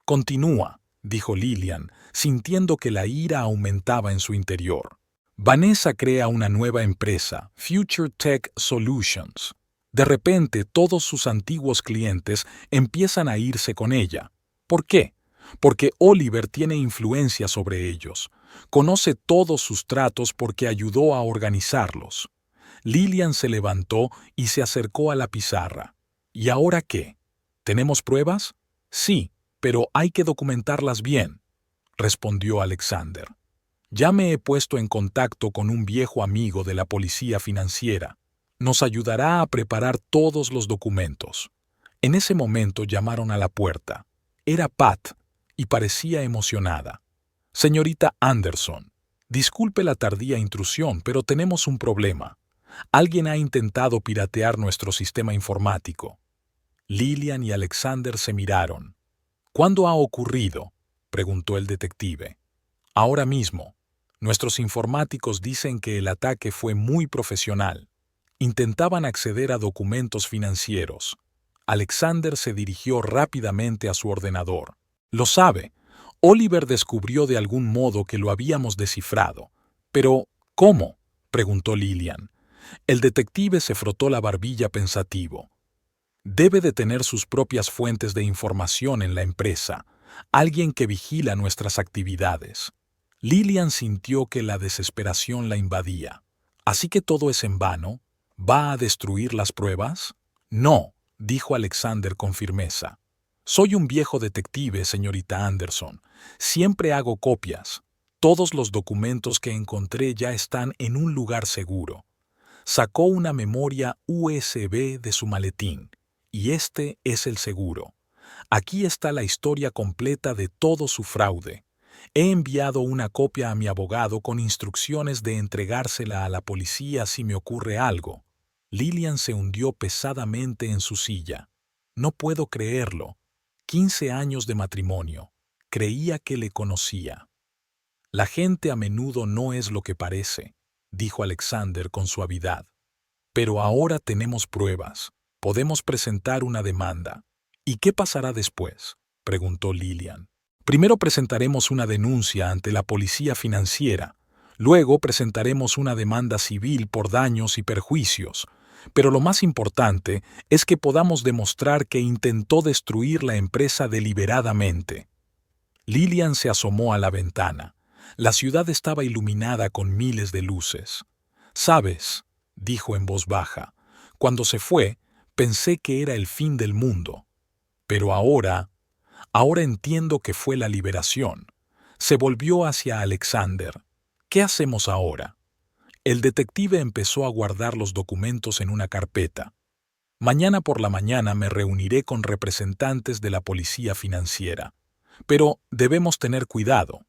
«Continúa», dijo Lillian, sintiendo que la ira aumentaba en su interior. «Vanessa crea una nueva empresa, Future Tech Solutions. De repente, todos sus antiguos clientes empiezan a irse con ella. ¿Por qué? Porque Oliver tiene influencia sobre ellos. Conoce todos sus tratos porque ayudó a organizarlos». Lillian se levantó y se acercó a la pizarra. «¿Y ahora qué? ¿Tenemos pruebas?». «Sí, pero hay que documentarlas bien», respondió Alexander. «Ya me he puesto en contacto con un viejo amigo de la policía financiera. Nos ayudará a preparar todos los documentos». En ese momento llamaron a la puerta. Era Pat, y parecía emocionada. «Señorita Anderson, disculpe la tardía intrusión, pero tenemos un problema. Alguien ha intentado piratear nuestro sistema informático. Lillian y Alexander se miraron. ¿Cuándo ha ocurrido?, preguntó el detective. Ahora mismo. Nuestros informáticos dicen que el ataque fue muy profesional. Intentaban acceder a documentos financieros. Alexander se dirigió rápidamente a su ordenador. Lo sabe. Oliver descubrió de algún modo que lo habíamos descifrado. Pero, ¿cómo?, preguntó Lillian. El detective se frotó la barbilla pensativo. Debe de tener sus propias fuentes de información en la empresa, alguien que vigila nuestras actividades. Lillian sintió que la desesperación la invadía. ¿Así que todo es en vano? ¿Va a destruir las pruebas? No, dijo Alexander con firmeza. Soy un viejo detective, señorita Anderson. Siempre hago copias. Todos los documentos que encontré ya están en un lugar seguro. Sacó una memoria USB de su maletín, y este es el seguro. Aquí está la historia completa de todo su fraude. He enviado una copia a mi abogado con instrucciones de entregársela a la policía si me ocurre algo. Lillian se hundió pesadamente en su silla. No puedo creerlo. 15 años de matrimonio. Creía que le conocía. La gente a menudo no es lo que parece, dijo Alexander con suavidad. Pero ahora tenemos pruebas. Podemos presentar una demanda. ¿Y qué pasará después?, preguntó Lillian. Primero presentaremos una denuncia ante la policía financiera. Luego presentaremos una demanda civil por daños y perjuicios. Pero lo más importante es que podamos demostrar que intentó destruir la empresa deliberadamente. Lillian se asomó a la ventana. La ciudad estaba iluminada con miles de luces. «¿Sabes?», dijo en voz baja, «cuando se fue, pensé que era el fin del mundo. Pero ahora entiendo que fue la liberación». Se volvió hacia Alexander. «¿Qué hacemos ahora?». El detective empezó a guardar los documentos en una carpeta. «Mañana por la mañana me reuniré con representantes de la policía financiera. Pero debemos tener cuidado.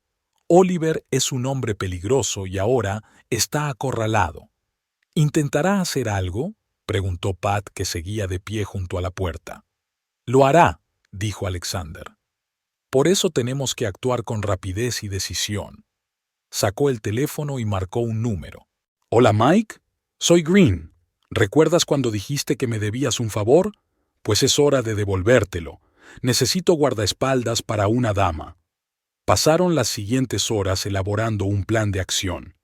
Oliver es un hombre peligroso y ahora está acorralado». «¿Intentará hacer algo?», preguntó Pat, que seguía de pie junto a la puerta. «Lo hará», dijo Alexander. «Por eso tenemos que actuar con rapidez y decisión». Sacó el teléfono y marcó un número. «Hola, Mike. Soy Green. ¿Recuerdas cuando dijiste que me debías un favor? Pues es hora de devolvértelo. Necesito guardaespaldas para una dama». Pasaron las siguientes horas elaborando un plan de acción.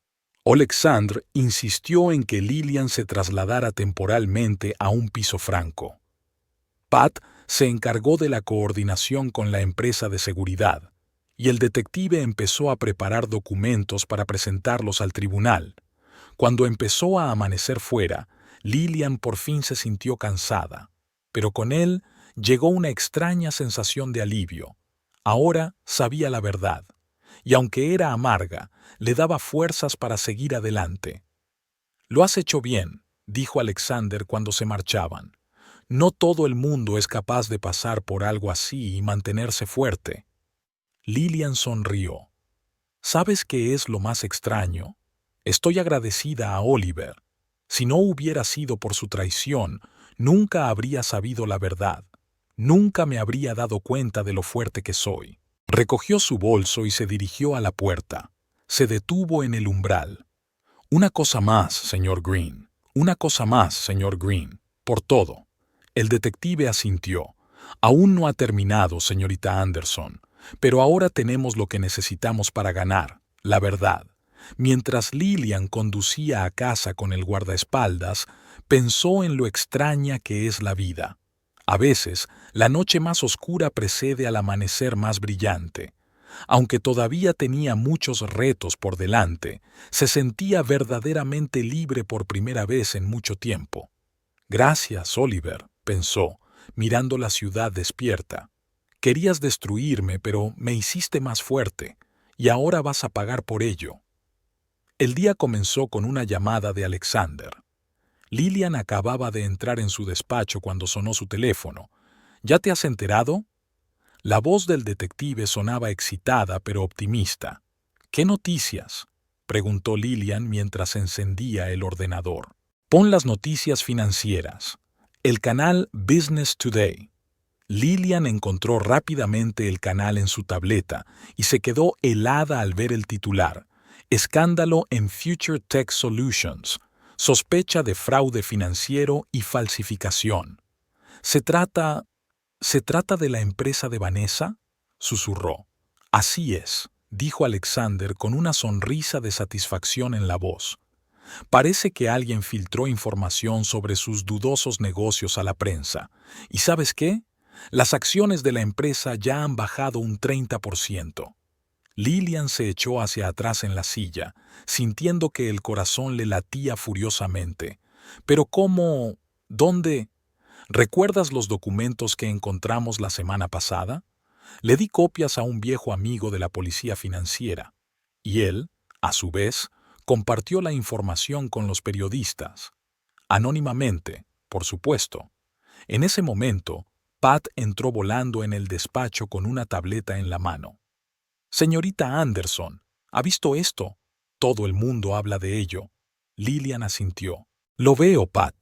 Alexander insistió en que Lillian se trasladara temporalmente a un piso franco. Pat se encargó de la coordinación con la empresa de seguridad, y el detective empezó a preparar documentos para presentarlos al tribunal. Cuando empezó a amanecer fuera, Lillian por fin se sintió cansada, pero con él llegó una extraña sensación de alivio. Ahora sabía la verdad, y aunque era amarga, le daba fuerzas para seguir adelante. «Lo has hecho bien», dijo Alexander cuando se marchaban. «No todo el mundo es capaz de pasar por algo así y mantenerse fuerte». Lillian sonrió. «¿Sabes qué es lo más extraño? Estoy agradecida a Oliver. Si no hubiera sido por su traición, nunca habría sabido la verdad. Nunca me habría dado cuenta de lo fuerte que soy». Recogió su bolso y se dirigió a la puerta. Se detuvo en el umbral. «Una cosa más, señor Green. Una cosa más, señor Green. Por todo». El detective asintió. «Aún no ha terminado, señorita Anderson. Pero ahora tenemos lo que necesitamos para ganar, la verdad». Mientras Lillian conducía a casa con el guardaespaldas, pensó en lo extraña que es la vida. A veces, la noche más oscura precede al amanecer más brillante. Aunque todavía tenía muchos retos por delante, se sentía verdaderamente libre por primera vez en mucho tiempo. «Gracias, Oliver», pensó, mirando la ciudad despierta. «Querías destruirme, pero me hiciste más fuerte, y ahora vas a pagar por ello». El día comenzó con una llamada de Alexander. Lillian acababa de entrar en su despacho cuando sonó su teléfono. «¿Ya te has enterado?». La voz del detective sonaba excitada pero optimista. «¿Qué noticias?», preguntó Lillian mientras encendía el ordenador. Pon las noticias financieras. El canal Business Today. Lilian encontró rápidamente el canal en su tableta y se quedó helada al ver el titular. Escándalo en Future Tech Solutions. Sospecha de fraude financiero y falsificación. ¿Se trata de la empresa de Vanessa?, susurró. Así es, dijo Alexander con una sonrisa de satisfacción en la voz. Parece que alguien filtró información sobre sus dudosos negocios a la prensa. ¿Y sabes qué? Las acciones de la empresa ya han bajado un 30%. Lilian se echó hacia atrás en la silla, sintiendo que el corazón le latía furiosamente. ¿Pero cómo? ¿Dónde? ¿Recuerdas los documentos que encontramos la semana pasada? Le di copias a un viejo amigo de la policía financiera, y él, a su vez, compartió la información con los periodistas. Anónimamente, por supuesto. En ese momento, Pat entró volando en el despacho con una tableta en la mano. «Señorita Anderson, ¿ha visto esto? Todo el mundo habla de ello». Lilian asintió. «Lo veo, Pat.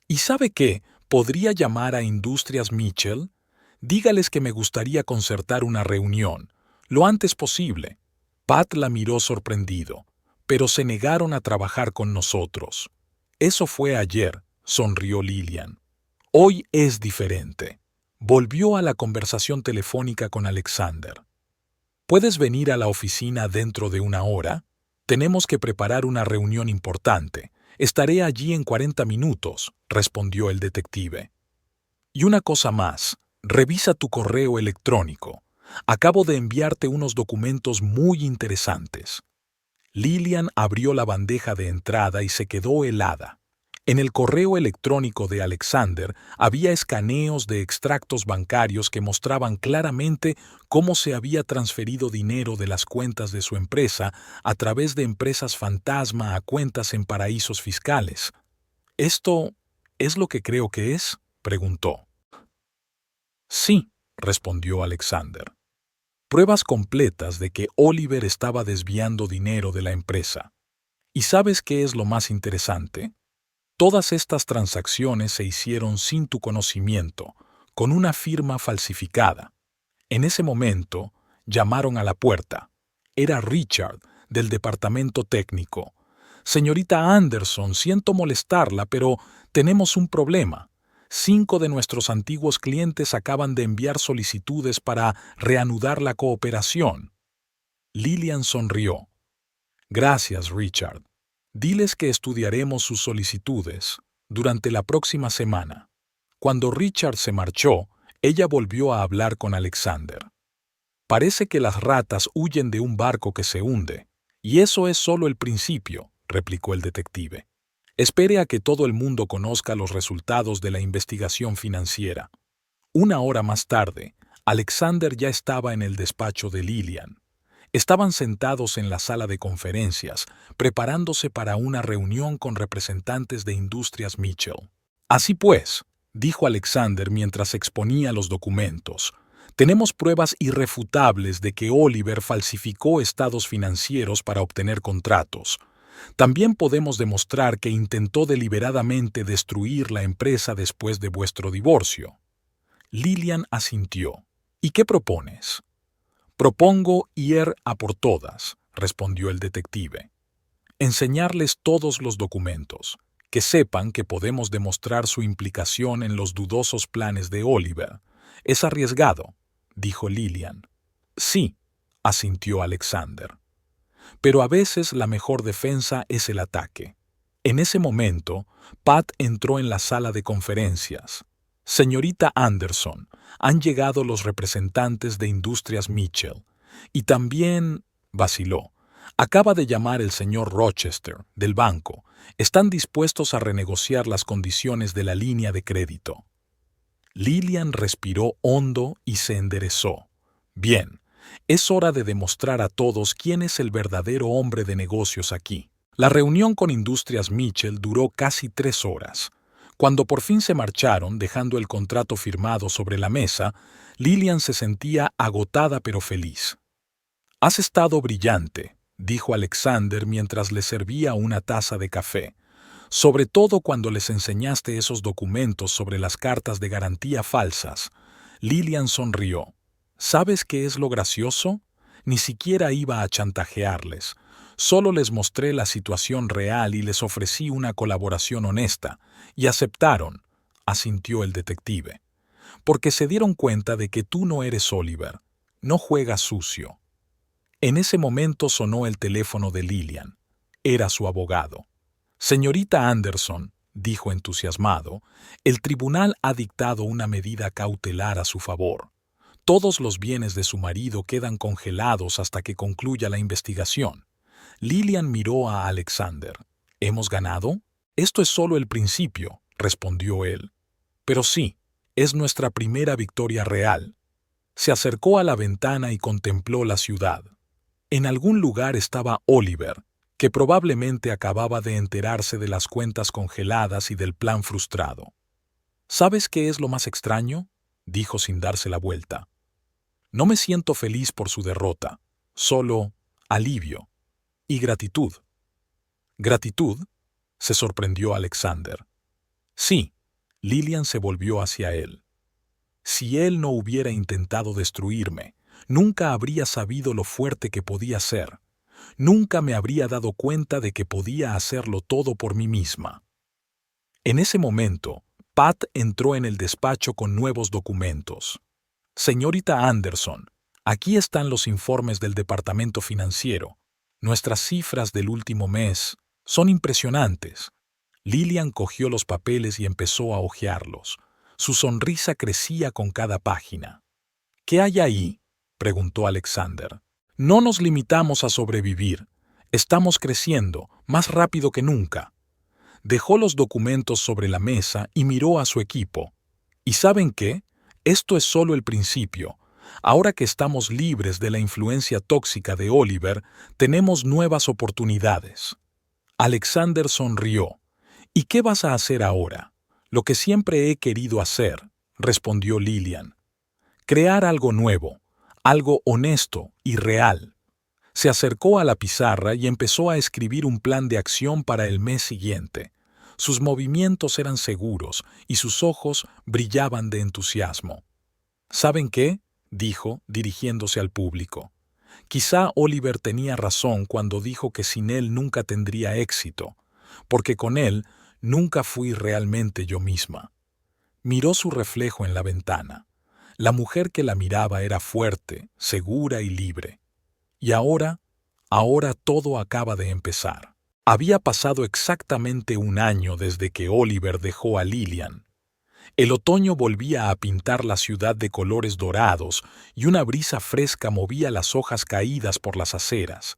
¿Y sabe qué? ¿Podría llamar a Industrias Mitchell? Dígales que me gustaría concertar una reunión, lo antes posible». Pat la miró sorprendido, pero se negaron a trabajar con nosotros. «Eso fue ayer», sonrió Lilian. «Hoy es diferente». Volvió a la conversación telefónica con Alexander. ¿Puedes venir a la oficina dentro de 1 hora? Tenemos que preparar una reunión importante. Estaré allí en 40 minutos, respondió el detective. Y una cosa más, revisa tu correo electrónico. Acabo de enviarte unos documentos muy interesantes. Lilian abrió la bandeja de entrada y se quedó helada. En el correo electrónico de Alexander había escaneos de extractos bancarios que mostraban claramente cómo se había transferido dinero de las cuentas de su empresa a través de empresas fantasma a cuentas en paraísos fiscales. ¿Esto es lo que creo que es?, preguntó. Sí, respondió Alexander. Pruebas completas de que Oliver estaba desviando dinero de la empresa. ¿Y sabes qué es lo más interesante? Todas estas transacciones se hicieron sin tu conocimiento, con una firma falsificada. En ese momento, llamaron a la puerta. Era Richard, del departamento técnico. «Señorita Anderson, siento molestarla, pero tenemos un problema. 5 de nuestros antiguos clientes acaban de enviar solicitudes para reanudar la cooperación». Lilian sonrió. «Gracias, Richard. Diles que estudiaremos sus solicitudes durante la próxima semana». Cuando Richard se marchó, ella volvió a hablar con Alexander. «Parece que las ratas huyen de un barco que se hunde, y eso es solo el principio», replicó el detective. «Espere a que todo el mundo conozca los resultados de la investigación financiera». 1 hora más tarde, Alexander ya estaba en el despacho de Lilian. Estaban sentados en la sala de conferencias, preparándose para una reunión con representantes de Industrias Mitchell. «Así pues», dijo Alexander mientras exponía los documentos, «tenemos pruebas irrefutables de que Oliver falsificó estados financieros para obtener contratos. También podemos demostrar que intentó deliberadamente destruir la empresa después de vuestro divorcio». Lilian asintió. «¿Y qué propones?» «Propongo ir a por todas», respondió el detective. «Enseñarles todos los documentos, que sepan que podemos demostrar su implicación en los dudosos planes de Oliver. Es arriesgado», dijo Lilian. «Sí», asintió Alexander. «Pero a veces la mejor defensa es el ataque». En ese momento, Pat entró en la sala de conferencias. «Señorita Anderson, han llegado los representantes de Industrias Mitchell. Y también», vaciló, «acaba de llamar el señor Rochester, del banco. Están dispuestos a renegociar las condiciones de la línea de crédito». Lilian respiró hondo y se enderezó. «Bien, es hora de demostrar a todos quién es el verdadero hombre de negocios aquí». La reunión con Industrias Mitchell duró casi 3 horas. Cuando por fin se marcharon, dejando el contrato firmado sobre la mesa, Lilian se sentía agotada pero feliz. «Has estado brillante», dijo Alexander mientras le servía una taza de café. Sobre todo cuando les enseñaste esos documentos sobre las cartas de garantía falsas. Lillian sonrió. ¿Sabes qué es lo gracioso? Ni siquiera iba a chantajearles. Solo les mostré la situación real y les ofrecí una colaboración honesta. Y aceptaron, asintió el detective. Porque se dieron cuenta de que tú no eres Oliver. No juegas sucio. En ese momento sonó el teléfono de Lillian. Era su abogado. Señorita Anderson, dijo entusiasmado, el tribunal ha dictado una medida cautelar a su favor. Todos los bienes de su marido quedan congelados hasta que concluya la investigación. Lillian miró a Alexander. ¿Hemos ganado? Esto es solo el principio, respondió él. Pero sí, es nuestra primera victoria real. Se acercó a la ventana y contempló la ciudad. En algún lugar estaba Oliver, que probablemente acababa de enterarse de las cuentas congeladas y del plan frustrado. ¿Sabes qué es lo más extraño?, dijo sin darse la vuelta. No me siento feliz por su derrota, solo alivio y gratitud. ¿Gratitud?, se sorprendió Alexander. Sí, Lillian se volvió hacia él. Si él no hubiera intentado destruirme, nunca habría sabido lo fuerte que podía ser. Nunca me habría dado cuenta de que podía hacerlo todo por mí misma. En ese momento, Pat entró en el despacho con nuevos documentos. Señorita Anderson, aquí están los informes del departamento financiero. Nuestras cifras del último mes son impresionantes. Lillian cogió los papeles y empezó a hojearlos. Su sonrisa crecía con cada página. ¿Qué hay ahí?, preguntó Alexander. No nos limitamos a sobrevivir. Estamos creciendo, más rápido que nunca. Dejó los documentos sobre la mesa y miró a su equipo. ¿Y saben qué? Esto es solo el principio. Ahora que estamos libres de la influencia tóxica de Oliver, tenemos nuevas oportunidades. Alexander sonrió. ¿Y qué vas a hacer ahora? Lo que siempre he querido hacer, respondió Lillian. Crear algo nuevo, algo honesto y real. Se acercó a la pizarra y empezó a escribir un plan de acción para el mes siguiente. Sus movimientos eran seguros y sus ojos brillaban de entusiasmo. ¿Saben qué?, dijo, dirigiéndose al público. Quizá Oliver tenía razón cuando dijo que sin él nunca tendría éxito, porque con él nunca fui realmente yo misma. Miró su reflejo en la ventana. La mujer que la miraba era fuerte, segura y libre. Y ahora todo acaba de empezar. Había pasado exactamente un año desde que Oliver dejó a Lillian. El otoño volvía a pintar la ciudad de colores dorados y una brisa fresca movía las hojas caídas por las aceras.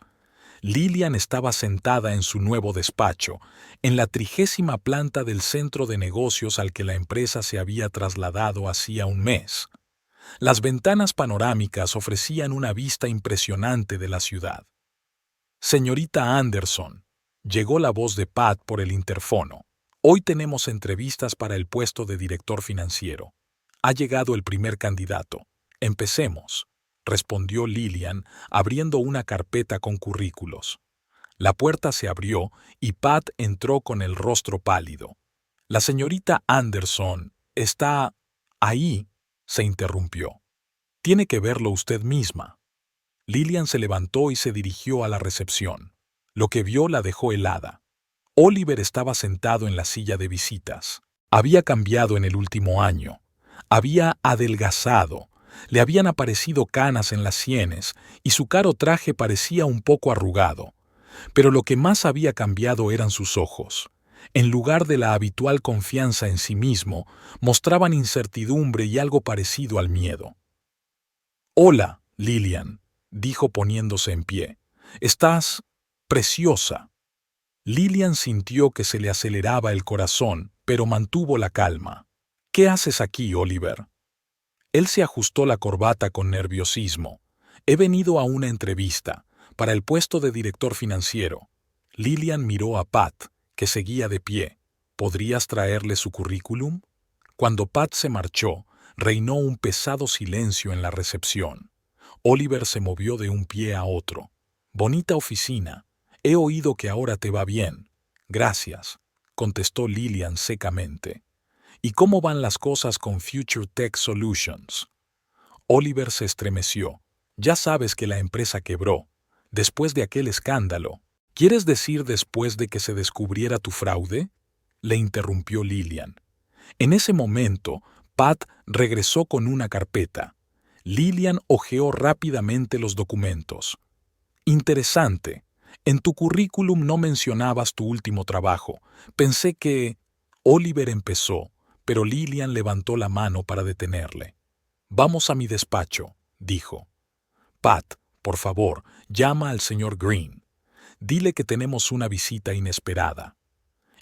Lillian estaba sentada en su nuevo despacho, en la 30ª planta del centro de negocios al que la empresa se había trasladado hacía un mes. Las ventanas panorámicas ofrecían una vista impresionante de la ciudad. Señorita Anderson, llegó la voz de Pat por el interfono. Hoy tenemos entrevistas para el puesto de director financiero. Ha llegado el primer candidato. Empecemos, respondió Lillian, abriendo una carpeta con currículos. La puerta se abrió y Pat entró con el rostro pálido. La señorita Anderson está ahí, se interrumpió. Tiene que verlo usted misma. Lillian se levantó y se dirigió a la recepción. Lo que vio la dejó helada. Oliver estaba sentado en la silla de visitas. Había cambiado en el último año. Había adelgazado. Le habían aparecido canas en las sienes y su caro traje parecía un poco arrugado. Pero lo que más había cambiado eran sus ojos. En lugar de la habitual confianza en sí mismo, mostraban incertidumbre y algo parecido al miedo. «Hola, Lillian», dijo poniéndose en pie. «Estás preciosa». Lillian sintió que se le aceleraba el corazón, pero mantuvo la calma. «¿Qué haces aquí, Oliver?» Él se ajustó la corbata con nerviosismo. «He venido a una entrevista, para el puesto de director financiero». Lillian miró a Pat, que seguía de pie. ¿Podrías traerle su currículum? Cuando Pat se marchó, reinó un pesado silencio en la recepción. Oliver se movió de un pie a otro. «Bonita oficina. He oído que ahora te va bien. Gracias. contestó Lillian secamente. ¿Y cómo van las cosas con Future Tech Solutions? Oliver se estremeció. Ya sabes que la empresa quebró, después de aquel escándalo. ¿Quieres decir después de que se descubriera tu fraude? Le interrumpió Lillian. En ese momento, Pat regresó con una carpeta. Lillian hojeó rápidamente los documentos. Interesante. En tu currículum no mencionabas tu último trabajo. Pensé que... Oliver empezó, pero Lillian levantó la mano para detenerle. Vamos a mi despacho, dijo. Pat, por favor, llama al señor Green. Dile que tenemos una visita inesperada.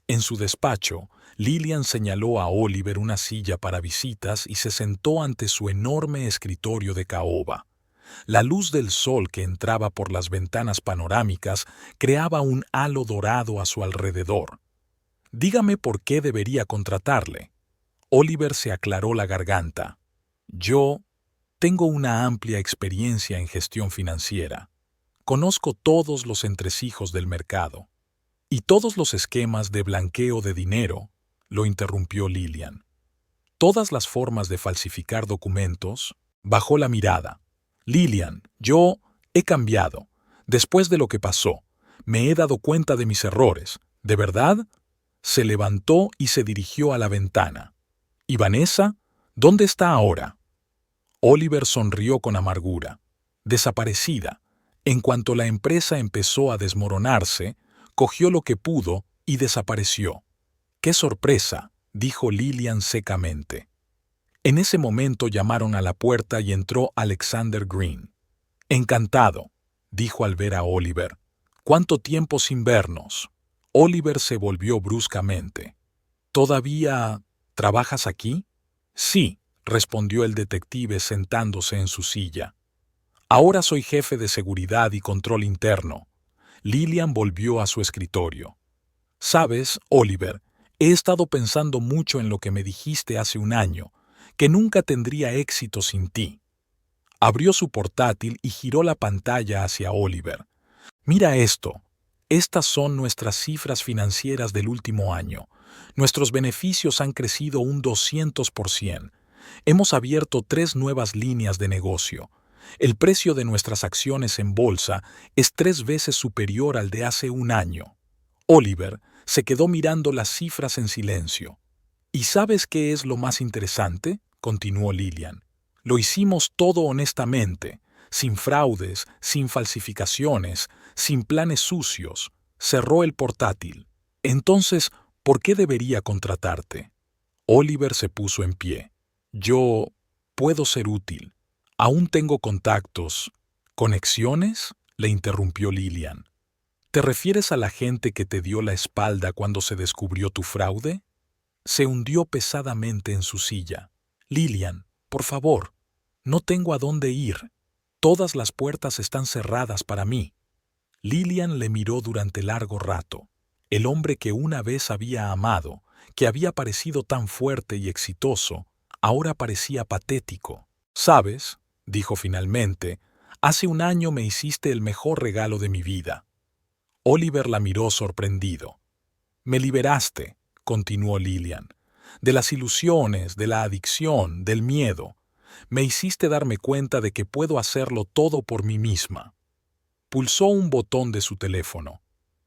En su despacho, Lillian señaló a Oliver una silla para visitas y se sentó ante su enorme escritorio de caoba. La luz del sol que entraba por las ventanas panorámicas creaba un halo dorado a su alrededor. Dígame por qué debería contratarle. Oliver se aclaró la garganta. Yo tengo una amplia experiencia en gestión financiera. Conozco todos los entresijos del mercado. Y todos los esquemas de blanqueo de dinero, lo interrumpió Lillian. Todas las formas de falsificar documentos. Bajó la mirada. Lillian, yo he cambiado. Después de lo que pasó, me he dado cuenta de mis errores. ¿De verdad? Se levantó y se dirigió a la ventana. ¿Y Vanessa? ¿Dónde está ahora? Oliver sonrió con amargura. Desaparecida. En cuanto la empresa empezó a desmoronarse, cogió lo que pudo y desapareció. ¡Qué sorpresa!, dijo Lillian secamente. En ese momento llamaron a la puerta y entró Alexander Green. Encantado, dijo al ver a Oliver. ¿Cuánto tiempo sin vernos? Oliver se volvió bruscamente. ¿Todavía trabajas aquí? Sí, respondió el detective sentándose en su silla. Ahora soy jefe de seguridad y control interno. Lillian volvió a su escritorio. Sabes, Oliver, he estado pensando mucho en lo que me dijiste hace un año, que nunca tendría éxito sin ti. Abrió su portátil y giró la pantalla hacia Oliver. Mira esto. Estas son nuestras cifras financieras del último año. Nuestros beneficios han crecido un 200%. Hemos abierto 3 nuevas líneas de negocio. El precio de nuestras acciones en bolsa es 3 veces superior al de hace un año. Oliver se quedó mirando las cifras en silencio. ¿Y sabes qué es lo más interesante?, continuó Lillian. Lo hicimos todo honestamente, sin fraudes, sin falsificaciones, sin planes sucios. Cerró el portátil. Entonces, ¿por qué debería contratarte? Oliver se puso en pie. Yo puedo ser útil. Aún tengo contactos. ¿Conexiones?, le interrumpió Lillian. ¿Te refieres a la gente que te dio la espalda cuando se descubrió tu fraude? Se hundió pesadamente en su silla. Lillian, por favor, no tengo a dónde ir. Todas las puertas están cerradas para mí. Lillian le miró durante largo rato. El hombre que una vez había amado, que había parecido tan fuerte y exitoso, ahora parecía patético. ¿Sabes?, dijo finalmente, hace un año me hiciste el mejor regalo de mi vida. Oliver la miró sorprendido. Me liberaste, continuó Lillian, de las ilusiones, de la adicción, del miedo. Me hiciste darme cuenta de que puedo hacerlo todo por mí misma. Pulsó un botón de su teléfono.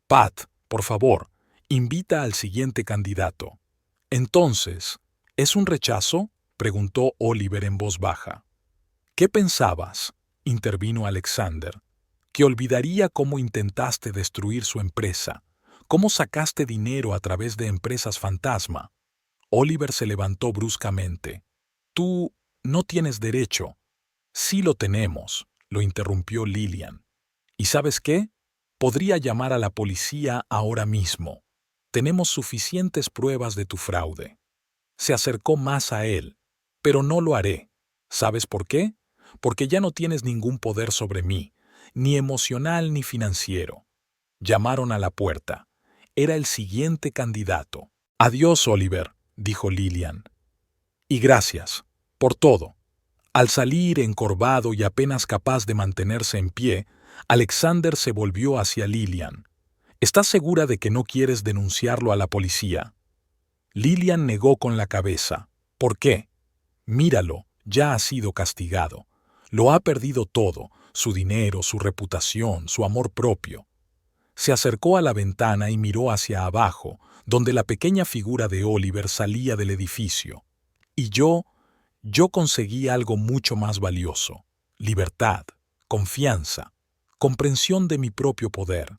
Pat, por favor, invita al siguiente candidato. Entonces, ¿es un rechazo?, preguntó Oliver en voz baja. ¿Qué pensabas?, intervino Alexander. Que olvidaría cómo intentaste destruir su empresa, cómo sacaste dinero a través de empresas fantasma. Oliver se levantó bruscamente. Tú no tienes derecho. Sí lo tenemos, lo interrumpió Lillian. ¿Y sabes qué? Podría llamar a la policía ahora mismo. Tenemos suficientes pruebas de tu fraude. Se acercó más a él, pero no lo haré. ¿Sabes por qué? Porque ya no tienes ningún poder sobre mí, ni emocional ni financiero. Llamaron a la puerta. Era el siguiente candidato. Adiós, Oliver, dijo Lillian. Y gracias, por todo. Al salir encorvado y apenas capaz de mantenerse en pie, Alexander se volvió hacia Lillian. ¿Estás segura de que no quieres denunciarlo a la policía? Lillian negó con la cabeza. ¿Por qué? Míralo, ya ha sido castigado. Lo ha perdido todo, su dinero, su reputación, su amor propio. Se acercó a la ventana y miró hacia abajo, donde la pequeña figura de Oliver salía del edificio. Y yo conseguí algo mucho más valioso: libertad, confianza, comprensión de mi propio poder.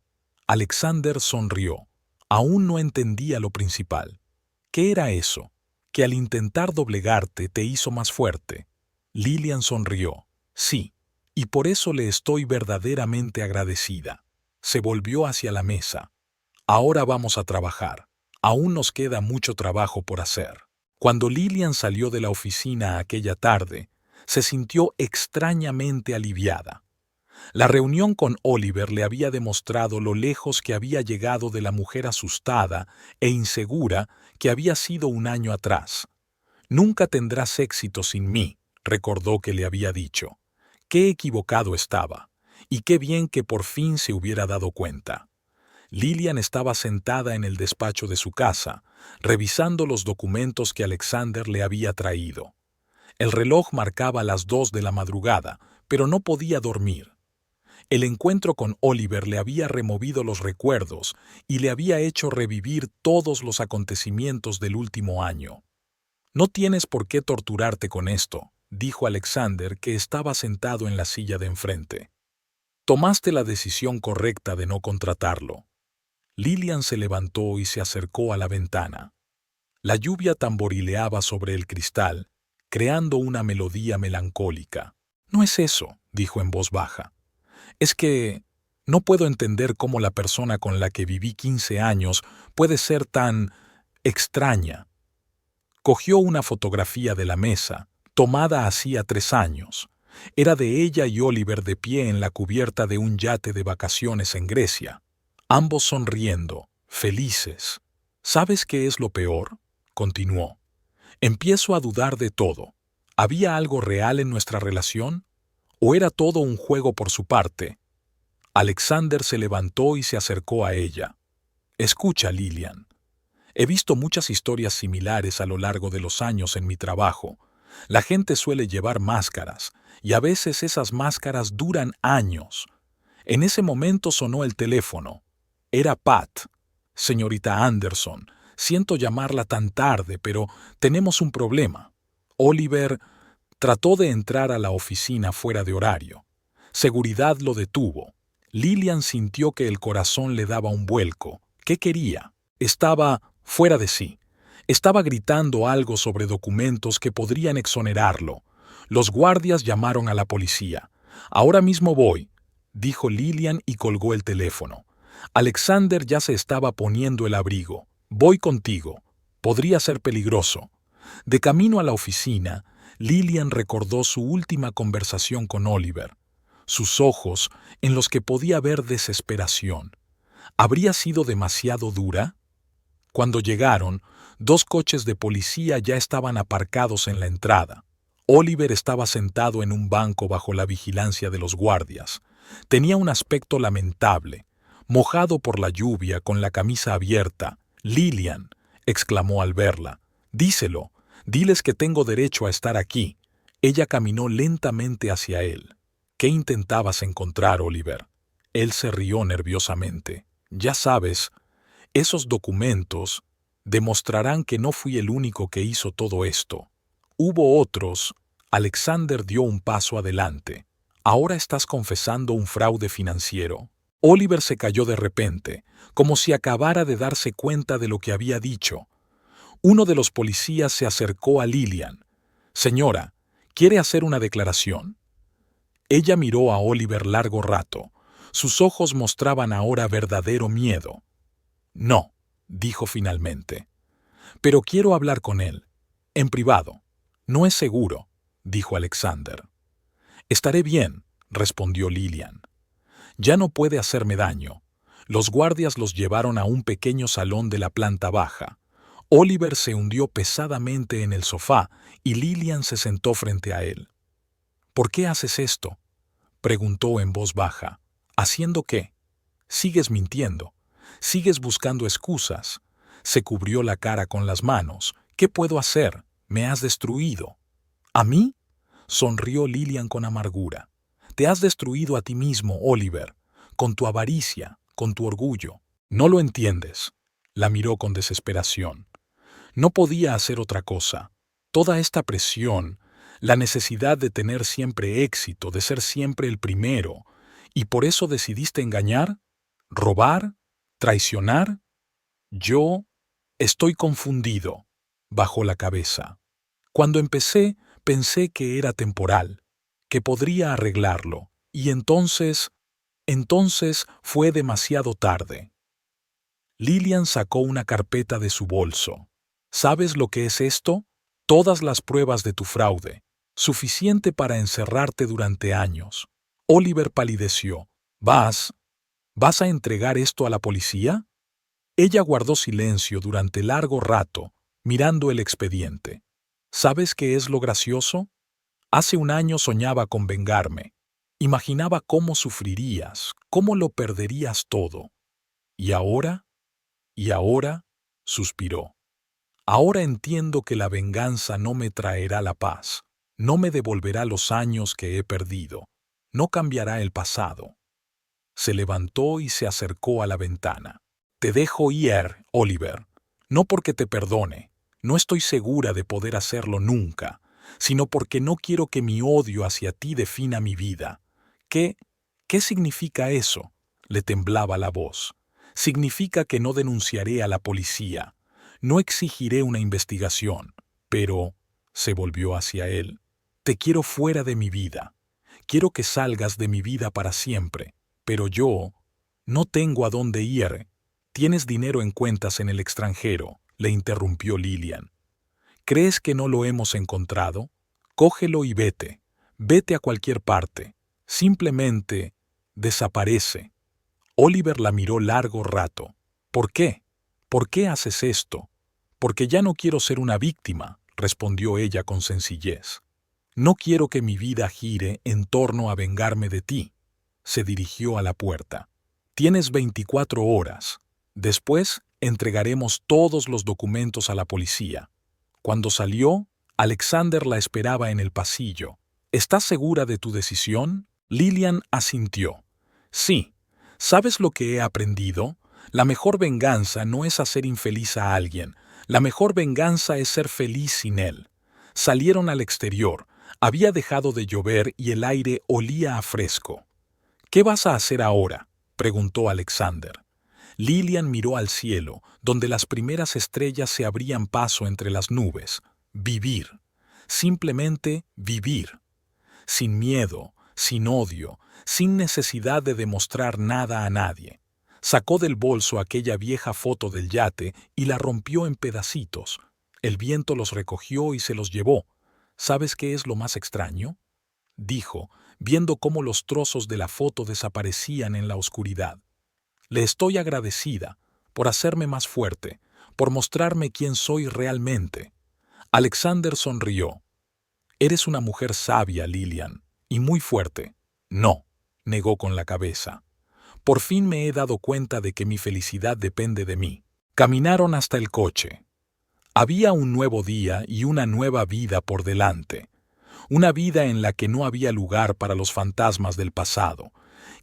Alexander sonrió. Aún no entendía lo principal. ¿Qué era eso? Que al intentar doblegarte te hizo más fuerte. Lillian sonrió. Sí, y por eso le estoy verdaderamente agradecida. Se volvió hacia la mesa. Ahora vamos a trabajar. Aún nos queda mucho trabajo por hacer. Cuando Lillian salió de la oficina aquella tarde, se sintió extrañamente aliviada. La reunión con Oliver le había demostrado lo lejos que había llegado de la mujer asustada e insegura que había sido un año atrás. Nunca tendrás éxito sin mí, recordó que le había dicho. Qué equivocado estaba, y qué bien que por fin se hubiera dado cuenta. Lillian estaba sentada en el despacho de su casa, revisando los documentos que Alexander le había traído. El reloj marcaba las 2 de la madrugada, pero no podía dormir. El encuentro con Oliver le había removido los recuerdos y le había hecho revivir todos los acontecimientos del último año. No tienes por qué torturarte con esto, dijo Alexander, que estaba sentado en la silla de enfrente. Tomaste la decisión correcta de no contratarlo. Lillian se levantó y se acercó a la ventana. La lluvia tamborileaba sobre el cristal, creando una melodía melancólica. No es eso, dijo en voz baja. Es que no puedo entender cómo la persona con la que viví 15 años puede ser tan extraña. Cogió una fotografía de la mesa, tomada hacía 3 años. Era de ella y Oliver de pie en la cubierta de un yate de vacaciones en Grecia. Ambos sonriendo, felices. ¿Sabes qué es lo peor?, continuó. Empiezo a dudar de todo. ¿Había algo real en nuestra relación? ¿O era todo un juego por su parte? Alexander se levantó y se acercó a ella. Escucha, Lillian. He visto muchas historias similares a lo largo de los años en mi trabajo. La gente suele llevar máscaras, y a veces esas máscaras duran años. En ese momento sonó el teléfono. Era Pat. Señorita Anderson, siento llamarla tan tarde, pero tenemos un problema. Oliver trató de entrar a la oficina fuera de horario. Seguridad lo detuvo. Lillian sintió que el corazón le daba un vuelco. ¿Qué quería? Estaba fuera de sí. Estaba gritando algo sobre documentos que podrían exonerarlo. Los guardias llamaron a la policía. Ahora mismo voy, dijo Lillian y colgó el teléfono. Alexander ya se estaba poniendo el abrigo. Voy contigo. Podría ser peligroso. De camino a la oficina, Lillian recordó su última conversación con Oliver. Sus ojos, en los que podía ver desesperación. ¿Habría sido demasiado dura? Cuando llegaron, 2 coches de policía ya estaban aparcados en la entrada. Oliver estaba sentado en un banco bajo la vigilancia de los guardias. Tenía un aspecto lamentable, mojado por la lluvia, con la camisa abierta. «Lillian», exclamó al verla, «díselo, diles que tengo derecho a estar aquí». Ella caminó lentamente hacia él. «¿Qué intentabas encontrar, Oliver?». Él se rió nerviosamente. «Ya sabes, esos documentos demostrarán que no fui el único que hizo todo esto. Hubo otros». Alexander dio un paso adelante. «¿Ahora estás confesando un fraude financiero?». Oliver se cayó de repente, como si acabara de darse cuenta de lo que había dicho. Uno de los policías se acercó a Lillian. «Señora, ¿quiere hacer una declaración?». Ella miró a Oliver largo rato. Sus ojos mostraban ahora verdadero miedo. «No», dijo finalmente. «Pero quiero hablar con él. En privado». «No es seguro», dijo Alexander. «Estaré bien», respondió Lillian. «Ya no puede hacerme daño». Los guardias los llevaron a un pequeño salón de la planta baja. Oliver se hundió pesadamente en el sofá y Lillian se sentó frente a él. «¿Por qué haces esto?», preguntó en voz baja. «¿Haciendo qué? Sigues mintiendo. Sigues buscando excusas. Se cubrió la cara con las manos. ¿Qué puedo hacer? Me has destruido. ¿A mí? Sonrió Lillian con amargura. Te has destruido a ti mismo, Oliver, con tu avaricia, con tu orgullo. No lo entiendes. La miró con desesperación. No podía hacer otra cosa. Toda esta presión, la necesidad de tener siempre éxito, de ser siempre el primero, ¿y por eso decidiste engañar? ¿Robar? ¿Traicionar? Yo estoy confundido. Bajó la cabeza. Cuando empecé, pensé que era temporal, que podría arreglarlo, y entonces fue demasiado tarde. Lillian sacó una carpeta de su bolso. ¿Sabes lo que es esto? Todas las pruebas de tu fraude, suficiente para encerrarte durante años. Oliver palideció. ¿Vas a entregar esto a la policía? Ella guardó silencio durante largo rato, mirando el expediente. ¿Sabes qué es lo gracioso? Hace un año soñaba con vengarme. Imaginaba cómo sufrirías, cómo lo perderías todo. ¿Y ahora? Y ahora, suspiró. Ahora entiendo que la venganza no me traerá la paz, no me devolverá los años que he perdido, no cambiará el pasado. Se levantó y se acercó a la ventana. Te dejo ir, Oliver, no porque te perdone, no estoy segura de poder hacerlo nunca, sino porque no quiero que mi odio hacia ti defina mi vida. ¿Qué significa eso? Le temblaba la voz. Significa que no denunciaré a la policía, no exigiré una investigación, pero, se volvió hacia él, te quiero fuera de mi vida. Quiero que salgas de mi vida para siempre, pero yo no tengo a dónde ir. Tienes dinero en cuentas en el extranjero, le interrumpió Lillian. ¿Crees que no lo hemos encontrado? Cógelo y vete. Vete a cualquier parte. Simplemente desaparece. Oliver la miró largo rato. ¿Por qué? ¿Por qué haces esto? Porque ya no quiero ser una víctima, respondió ella con sencillez. No quiero que mi vida gire en torno a vengarme de ti. Se dirigió a la puerta. Tienes 24 horas. Después entregaremos todos los documentos a la policía. Cuando salió, Alexander la esperaba en el pasillo. ¿Estás segura de tu decisión? Lillian asintió. Sí. ¿Sabes lo que he aprendido? La mejor venganza no es hacer infeliz a alguien. La mejor venganza es ser feliz sin él. Salieron al exterior. Había dejado de llover y el aire olía a fresco. ¿Qué vas a hacer ahora?, preguntó Alexander. Lillian miró al cielo, donde las primeras estrellas se abrían paso entre las nubes. Vivir. Simplemente vivir. Sin miedo, sin odio, sin necesidad de demostrar nada a nadie. Sacó del bolso aquella vieja foto del yate y la rompió en pedacitos. El viento los recogió y se los llevó. ¿Sabes qué es lo más extraño?, dijo, viendo cómo los trozos de la foto desaparecían en la oscuridad. Le estoy agradecida por hacerme más fuerte, por mostrarme quién soy realmente. Alexander sonrió. Eres una mujer sabia, Lillian, y muy fuerte. No, negó con la cabeza. Por fin me he dado cuenta de que mi felicidad depende de mí. Caminaron hasta el coche. Había un nuevo día y una nueva vida por delante. Una vida en la que no había lugar para los fantasmas del pasado,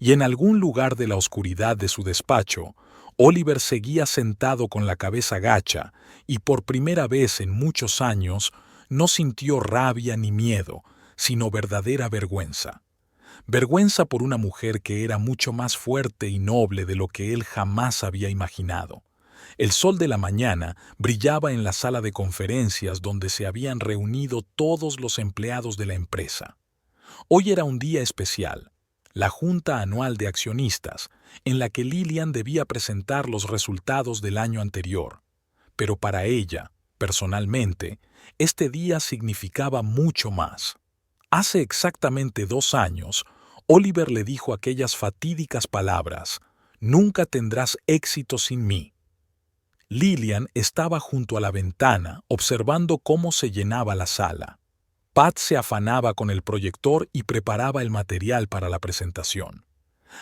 y en algún lugar de la oscuridad de su despacho, Oliver seguía sentado con la cabeza gacha y por primera vez en muchos años no sintió rabia ni miedo, sino verdadera vergüenza. Vergüenza por una mujer que era mucho más fuerte y noble de lo que él jamás había imaginado. El sol de la mañana brillaba en la sala de conferencias donde se habían reunido todos los empleados de la empresa. Hoy era un día especial, la Junta Anual de Accionistas, en la que Lillian debía presentar los resultados del año anterior. Pero para ella, personalmente, este día significaba mucho más. Hace exactamente 2 años, Oliver le dijo aquellas fatídicas palabras: «Nunca tendrás éxito sin mí». Lillian estaba junto a la ventana observando cómo se llenaba la sala. Pat se afanaba con el proyector y preparaba el material para la presentación.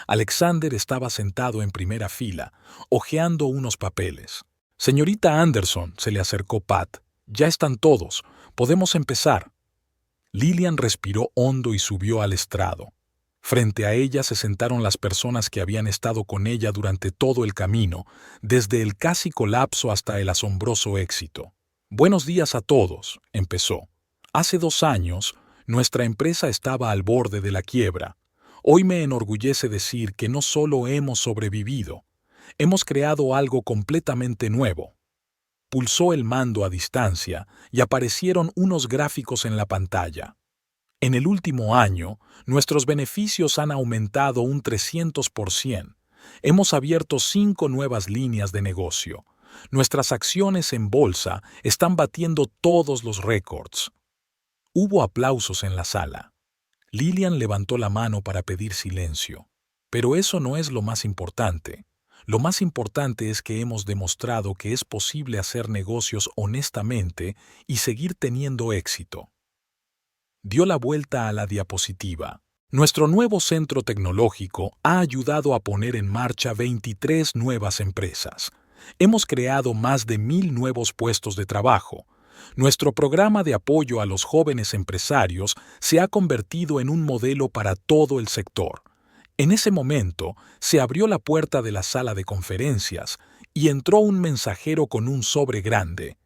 Alexander estaba sentado en primera fila, hojeando unos papeles. «Señorita Anderson», se le acercó Pat, «ya están todos. Podemos empezar». Lillian respiró hondo y subió al estrado. Frente a ella se sentaron las personas que habían estado con ella durante todo el camino, desde el casi colapso hasta el asombroso éxito. «Buenos días a todos», empezó. «Hace 2 años, nuestra empresa estaba al borde de la quiebra. Hoy me enorgullece decir que no solo hemos sobrevivido, hemos creado algo completamente nuevo». Pulsó el mando a distancia y aparecieron unos gráficos en la pantalla. En el último año, nuestros beneficios han aumentado un 300%. Hemos abierto 5 nuevas líneas de negocio. Nuestras acciones en bolsa están batiendo todos los récords. Hubo aplausos en la sala. Lillian levantó la mano para pedir silencio. Pero eso no es lo más importante. Lo más importante es que hemos demostrado que es posible hacer negocios honestamente y seguir teniendo éxito. Dio la vuelta a la diapositiva. Nuestro nuevo centro tecnológico ha ayudado a poner en marcha 23 nuevas empresas. Hemos creado más de 1,000 nuevos puestos de trabajo. Nuestro programa de apoyo a los jóvenes empresarios se ha convertido en un modelo para todo el sector. En ese momento, se abrió la puerta de la sala de conferencias y entró un mensajero con un sobre grande.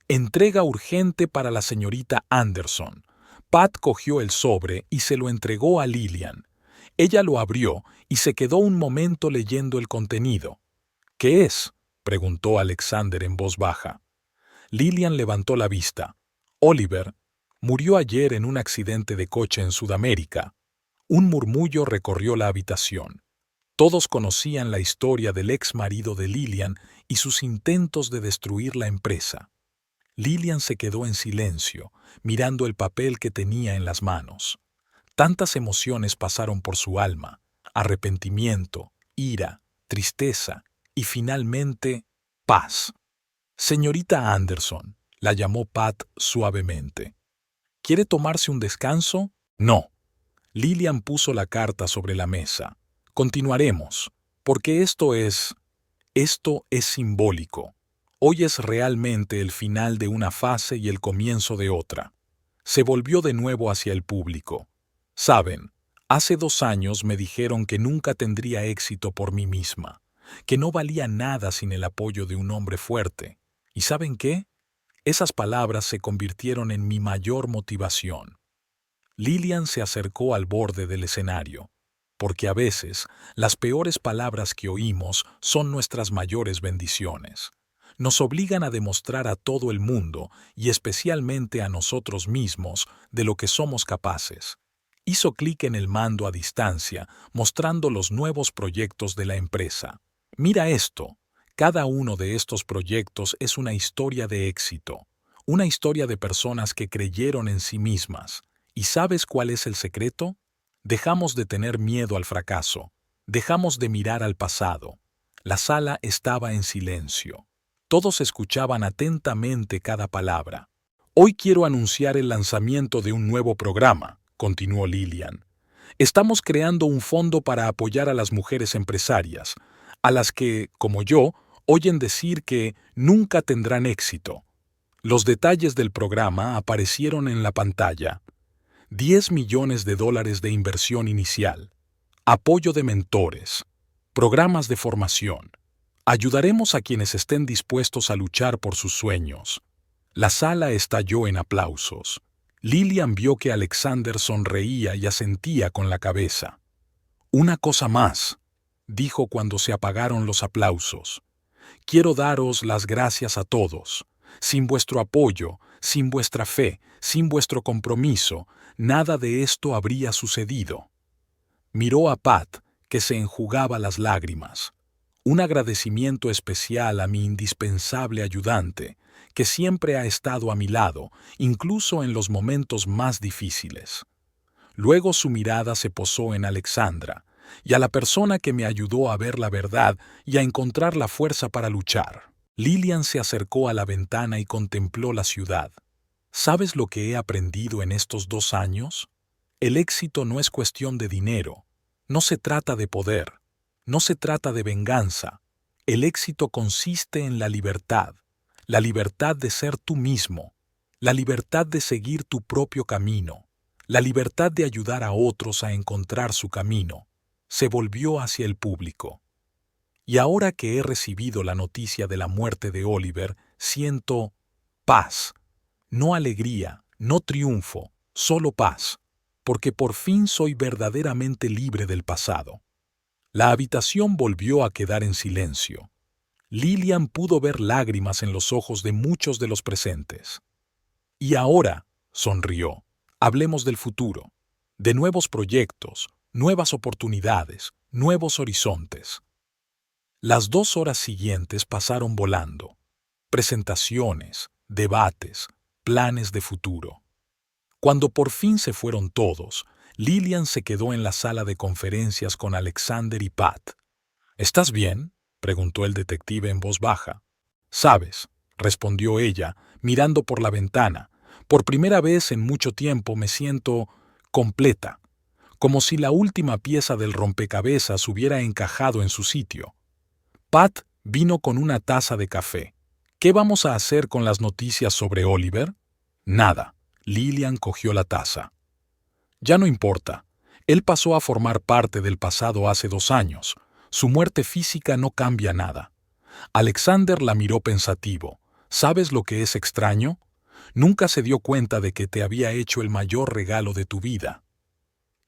«Entrega urgente para la señorita Anderson». Pat cogió el sobre y se lo entregó a Lillian. Ella lo abrió y se quedó un momento leyendo el contenido. «¿Qué es?», preguntó Alexander en voz baja. Lillian levantó la vista. «Oliver murió ayer en un accidente de coche en Sudamérica». Un murmullo recorrió la habitación. Todos conocían la historia del ex marido de Lillian y sus intentos de destruir la empresa. Lillian se quedó en silencio, mirando el papel que tenía en las manos. Tantas emociones pasaron por su alma: arrepentimiento, ira, tristeza y finalmente, paz. «Señorita Anderson», la llamó Pat suavemente. «¿Quiere tomarse un descanso?» «No». Lillian puso la carta sobre la mesa. «Continuaremos, porque esto es simbólico. Hoy es realmente el final de una fase y el comienzo de otra». Se volvió de nuevo hacia el público. «Saben, hace 2 años me dijeron que nunca tendría éxito por mí misma, que no valía nada sin el apoyo de un hombre fuerte. ¿Y saben qué? Esas palabras se convirtieron en mi mayor motivación». Lillian se acercó al borde del escenario, porque a veces las peores palabras que oímos son nuestras mayores bendiciones. Nos obligan a demostrar a todo el mundo, y especialmente a nosotros mismos, de lo que somos capaces. Hizo clic en el mando a distancia, mostrando los nuevos proyectos de la empresa. «Mira esto. Cada uno de estos proyectos es una historia de éxito, una historia de personas que creyeron en sí mismas. ¿Y sabes cuál es el secreto? Dejamos de tener miedo al fracaso. Dejamos de mirar al pasado». La sala estaba en silencio. Todos escuchaban atentamente cada palabra. «Hoy quiero anunciar el lanzamiento de un nuevo programa», continuó Lillian. «Estamos creando un fondo para apoyar a las mujeres empresarias, a las que, como yo, oyen decir que nunca tendrán éxito». Los detalles del programa aparecieron en la pantalla. $10 millones de inversión inicial, apoyo de mentores, programas de formación. Ayudaremos a quienes estén dispuestos a luchar por sus sueños. La sala estalló en aplausos. Lillian vio que Alexander sonreía y asentía con la cabeza. «Una cosa más», dijo cuando se apagaron los aplausos. «Quiero daros las gracias a todos. Sin vuestro apoyo, sin vuestra fe, sin vuestro compromiso, nada de esto habría sucedido». Miró a Pat, que se enjugaba las lágrimas. «Un agradecimiento especial a mi indispensable ayudante, que siempre ha estado a mi lado, incluso en los momentos más difíciles». Luego su mirada se posó en Alexandra, y a la persona que me ayudó a ver la verdad y a encontrar la fuerza para luchar. Lillian se acercó a la ventana y contempló la ciudad. ¿Sabes lo que he aprendido en estos 2 años? El éxito no es cuestión de dinero, No se trata de poder, no se trata de venganza. El éxito consiste en la libertad de ser tú mismo, la libertad de seguir tu propio camino, la libertad de ayudar a otros a encontrar su camino. Se volvió hacia el público. Y ahora que he recibido la noticia de la muerte de Oliver, siento paz, no alegría, no triunfo, solo paz, porque por fin soy verdaderamente libre del pasado. La habitación volvió a quedar en silencio. Lillian pudo ver lágrimas en los ojos de muchos de los presentes. Y ahora, sonrió, hablemos del futuro, de nuevos proyectos, nuevas oportunidades, nuevos horizontes. Las 2 horas siguientes pasaron volando. Presentaciones, debates, planes de futuro. Cuando por fin se fueron todos, Lillian se quedó en la sala de conferencias con Alexander y Pat. ¿Estás bien?, preguntó el detective en voz baja. «Sabes», respondió ella, mirando por la ventana, «por primera vez en mucho tiempo me siento completa, como si la última pieza del rompecabezas hubiera encajado en su sitio». Pat vino con una taza de café. «¿Qué vamos a hacer con las noticias sobre Oliver?» «Nada». Lillian cogió la taza. «Ya no importa. Él pasó a formar parte del pasado hace 2 años. Su muerte física no cambia nada». Alexander la miró pensativo. «¿Sabes lo que es extraño? Nunca se dio cuenta de que te había hecho el mayor regalo de tu vida».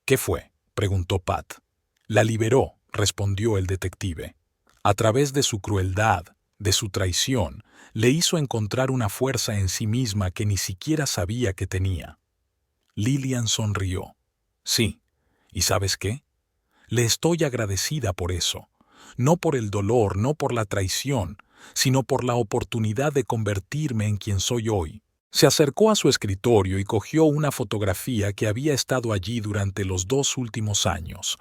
«¿Qué fue?», preguntó Pat. «La liberó», respondió el detective. «A través de su crueldad, de su traición, le hizo encontrar una fuerza en sí misma que ni siquiera sabía que tenía». Lillian sonrió. «Sí, ¿y sabes qué? Le estoy agradecida por eso. No por el dolor, no por la traición, sino por la oportunidad de convertirme en quien soy hoy». Se acercó a su escritorio y cogió una fotografía que había estado allí durante los 2 últimos años.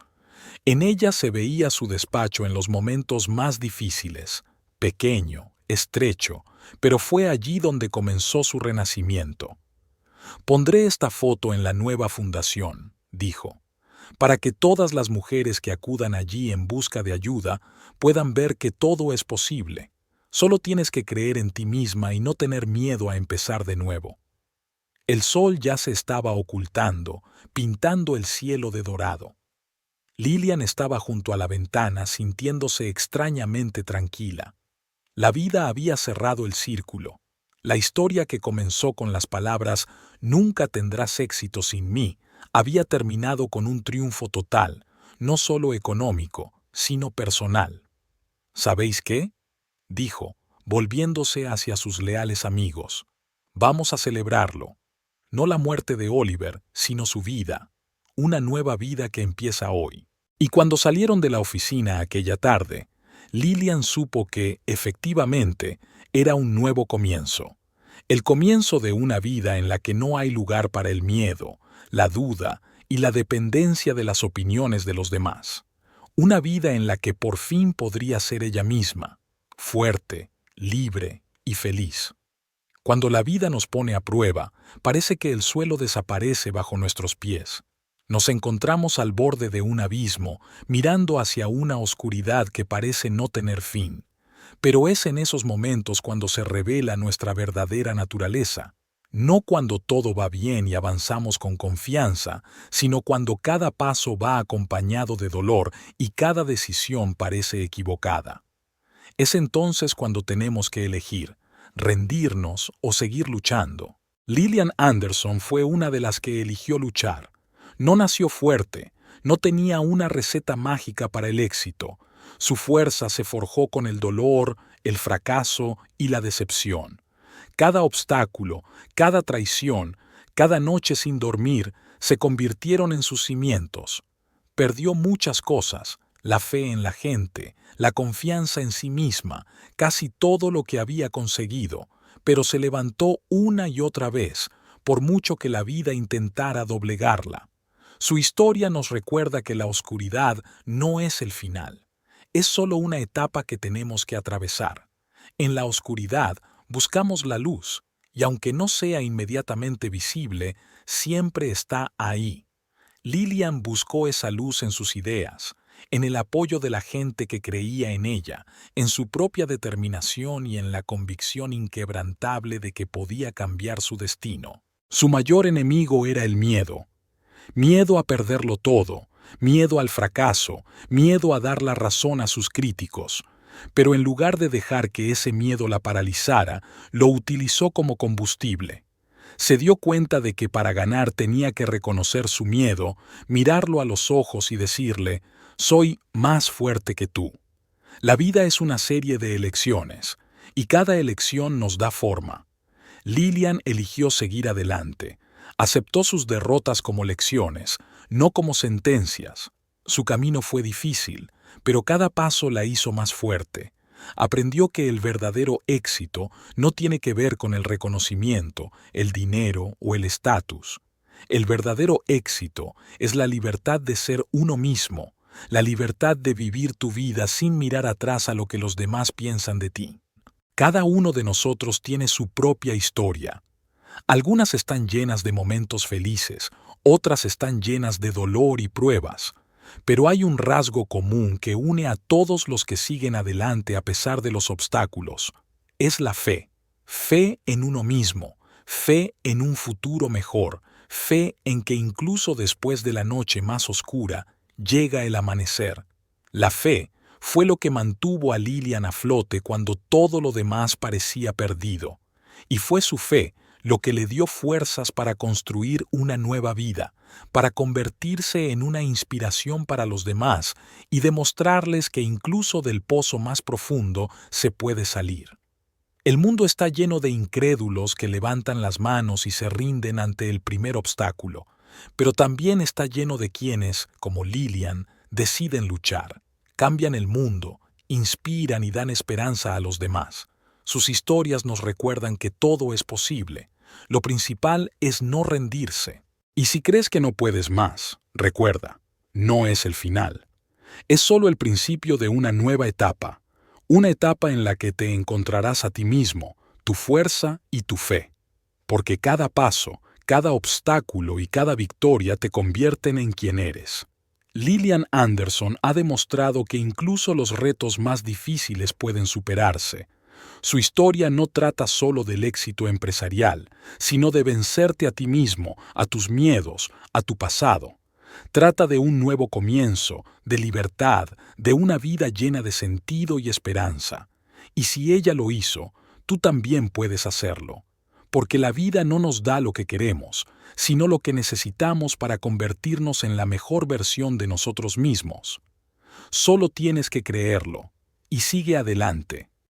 En ella se veía su despacho en los momentos más difíciles, pequeño, estrecho, pero fue allí donde comenzó su renacimiento. «Pondré esta foto en la nueva fundación», dijo, «para que todas las mujeres que acudan allí en busca de ayuda puedan ver que todo es posible. Solo tienes que creer en ti misma y no tener miedo a empezar de nuevo». El sol ya se estaba ocultando, pintando el cielo de dorado. Lillian estaba junto a la ventana sintiéndose extrañamente tranquila. La vida había cerrado el círculo. La historia que comenzó con las palabras «Nunca tendrás éxito sin mí» había terminado con un triunfo total, no solo económico, sino personal. «¿Sabéis qué?», dijo, volviéndose hacia sus leales amigos. «Vamos a celebrarlo. No la muerte de Oliver, sino su vida. Una nueva vida que empieza hoy». Y cuando salieron de la oficina aquella tarde, Lillian supo que, efectivamente, era un nuevo comienzo. El comienzo de una vida en la que no hay lugar para el miedo, la duda y la dependencia de las opiniones de los demás. Una vida en la que por fin podría ser ella misma, fuerte, libre y feliz. Cuando la vida nos pone a prueba, parece que el suelo desaparece bajo nuestros pies. Nos encontramos al borde de un abismo, mirando hacia una oscuridad que parece no tener fin. Pero es en esos momentos cuando se revela nuestra verdadera naturaleza. No cuando todo va bien y avanzamos con confianza, sino cuando cada paso va acompañado de dolor y cada decisión parece equivocada. Es entonces cuando tenemos que elegir, rendirnos o seguir luchando. Lillian Anderson fue una de las que eligió luchar. No nació fuerte, no tenía una receta mágica para el éxito. Su fuerza se forjó con el dolor, el fracaso y la decepción. Cada obstáculo, cada traición, cada noche sin dormir se convirtieron en sus cimientos. Perdió muchas cosas, la fe en la gente, la confianza en sí misma, casi todo lo que había conseguido, pero se levantó una y otra vez, por mucho que la vida intentara doblegarla. Su historia nos recuerda que la oscuridad no es el final, es solo una etapa que tenemos que atravesar. En la oscuridad buscamos la luz, y aunque no sea inmediatamente visible, siempre está ahí. Lilian buscó esa luz en sus ideas, en el apoyo de la gente que creía en ella, en su propia determinación y en la convicción inquebrantable de que podía cambiar su destino. Su mayor enemigo era el miedo. Miedo a perderlo todo, miedo al fracaso, miedo a dar la razón a sus críticos. Pero en lugar de dejar que ese miedo la paralizara, lo utilizó como combustible. Se dio cuenta de que para ganar tenía que reconocer su miedo, mirarlo a los ojos y decirle: «Soy más fuerte que tú». La vida es una serie de elecciones, y cada elección nos da forma. Lilian eligió seguir adelante. Aceptó sus derrotas como lecciones, no como sentencias. Su camino fue difícil, pero cada paso la hizo más fuerte. Aprendió que el verdadero éxito no tiene que ver con el reconocimiento, el dinero o el estatus. El verdadero éxito es la libertad de ser uno mismo, la libertad de vivir tu vida sin mirar atrás a lo que los demás piensan de ti. Cada uno de nosotros tiene su propia historia. Algunas están llenas de momentos felices, otras están llenas de dolor y pruebas. Pero hay un rasgo común que une a todos los que siguen adelante a pesar de los obstáculos. Es la fe. Fe en uno mismo, fe en un futuro mejor, fe en que incluso después de la noche más oscura, llega el amanecer. La fe fue lo que mantuvo a Lilian a flote cuando todo lo demás parecía perdido. Y fue su fe lo que le dio fuerzas para construir una nueva vida, para convertirse en una inspiración para los demás y demostrarles que incluso del pozo más profundo se puede salir. El mundo está lleno de incrédulos que levantan las manos y se rinden ante el primer obstáculo, pero también está lleno de quienes, como Lilian, deciden luchar, cambian el mundo, inspiran y dan esperanza a los demás. Sus historias nos recuerdan que todo es posible. Lo principal es no rendirse. Y si crees que no puedes más, recuerda, no es el final. Es solo el principio de una nueva etapa, una etapa en la que te encontrarás a ti mismo, tu fuerza y tu fe. Porque cada paso, cada obstáculo y cada victoria te convierten en quien eres. Lilian Anderson ha demostrado que incluso los retos más difíciles pueden superarse. Su historia no trata solo del éxito empresarial, sino de vencerte a ti mismo, a tus miedos, a tu pasado. Trata de un nuevo comienzo, de libertad, de una vida llena de sentido y esperanza. Y si ella lo hizo, tú también puedes hacerlo. Porque la vida no nos da lo que queremos, sino lo que necesitamos para convertirnos en la mejor versión de nosotros mismos. Solo tienes que creerlo, y sigue adelante.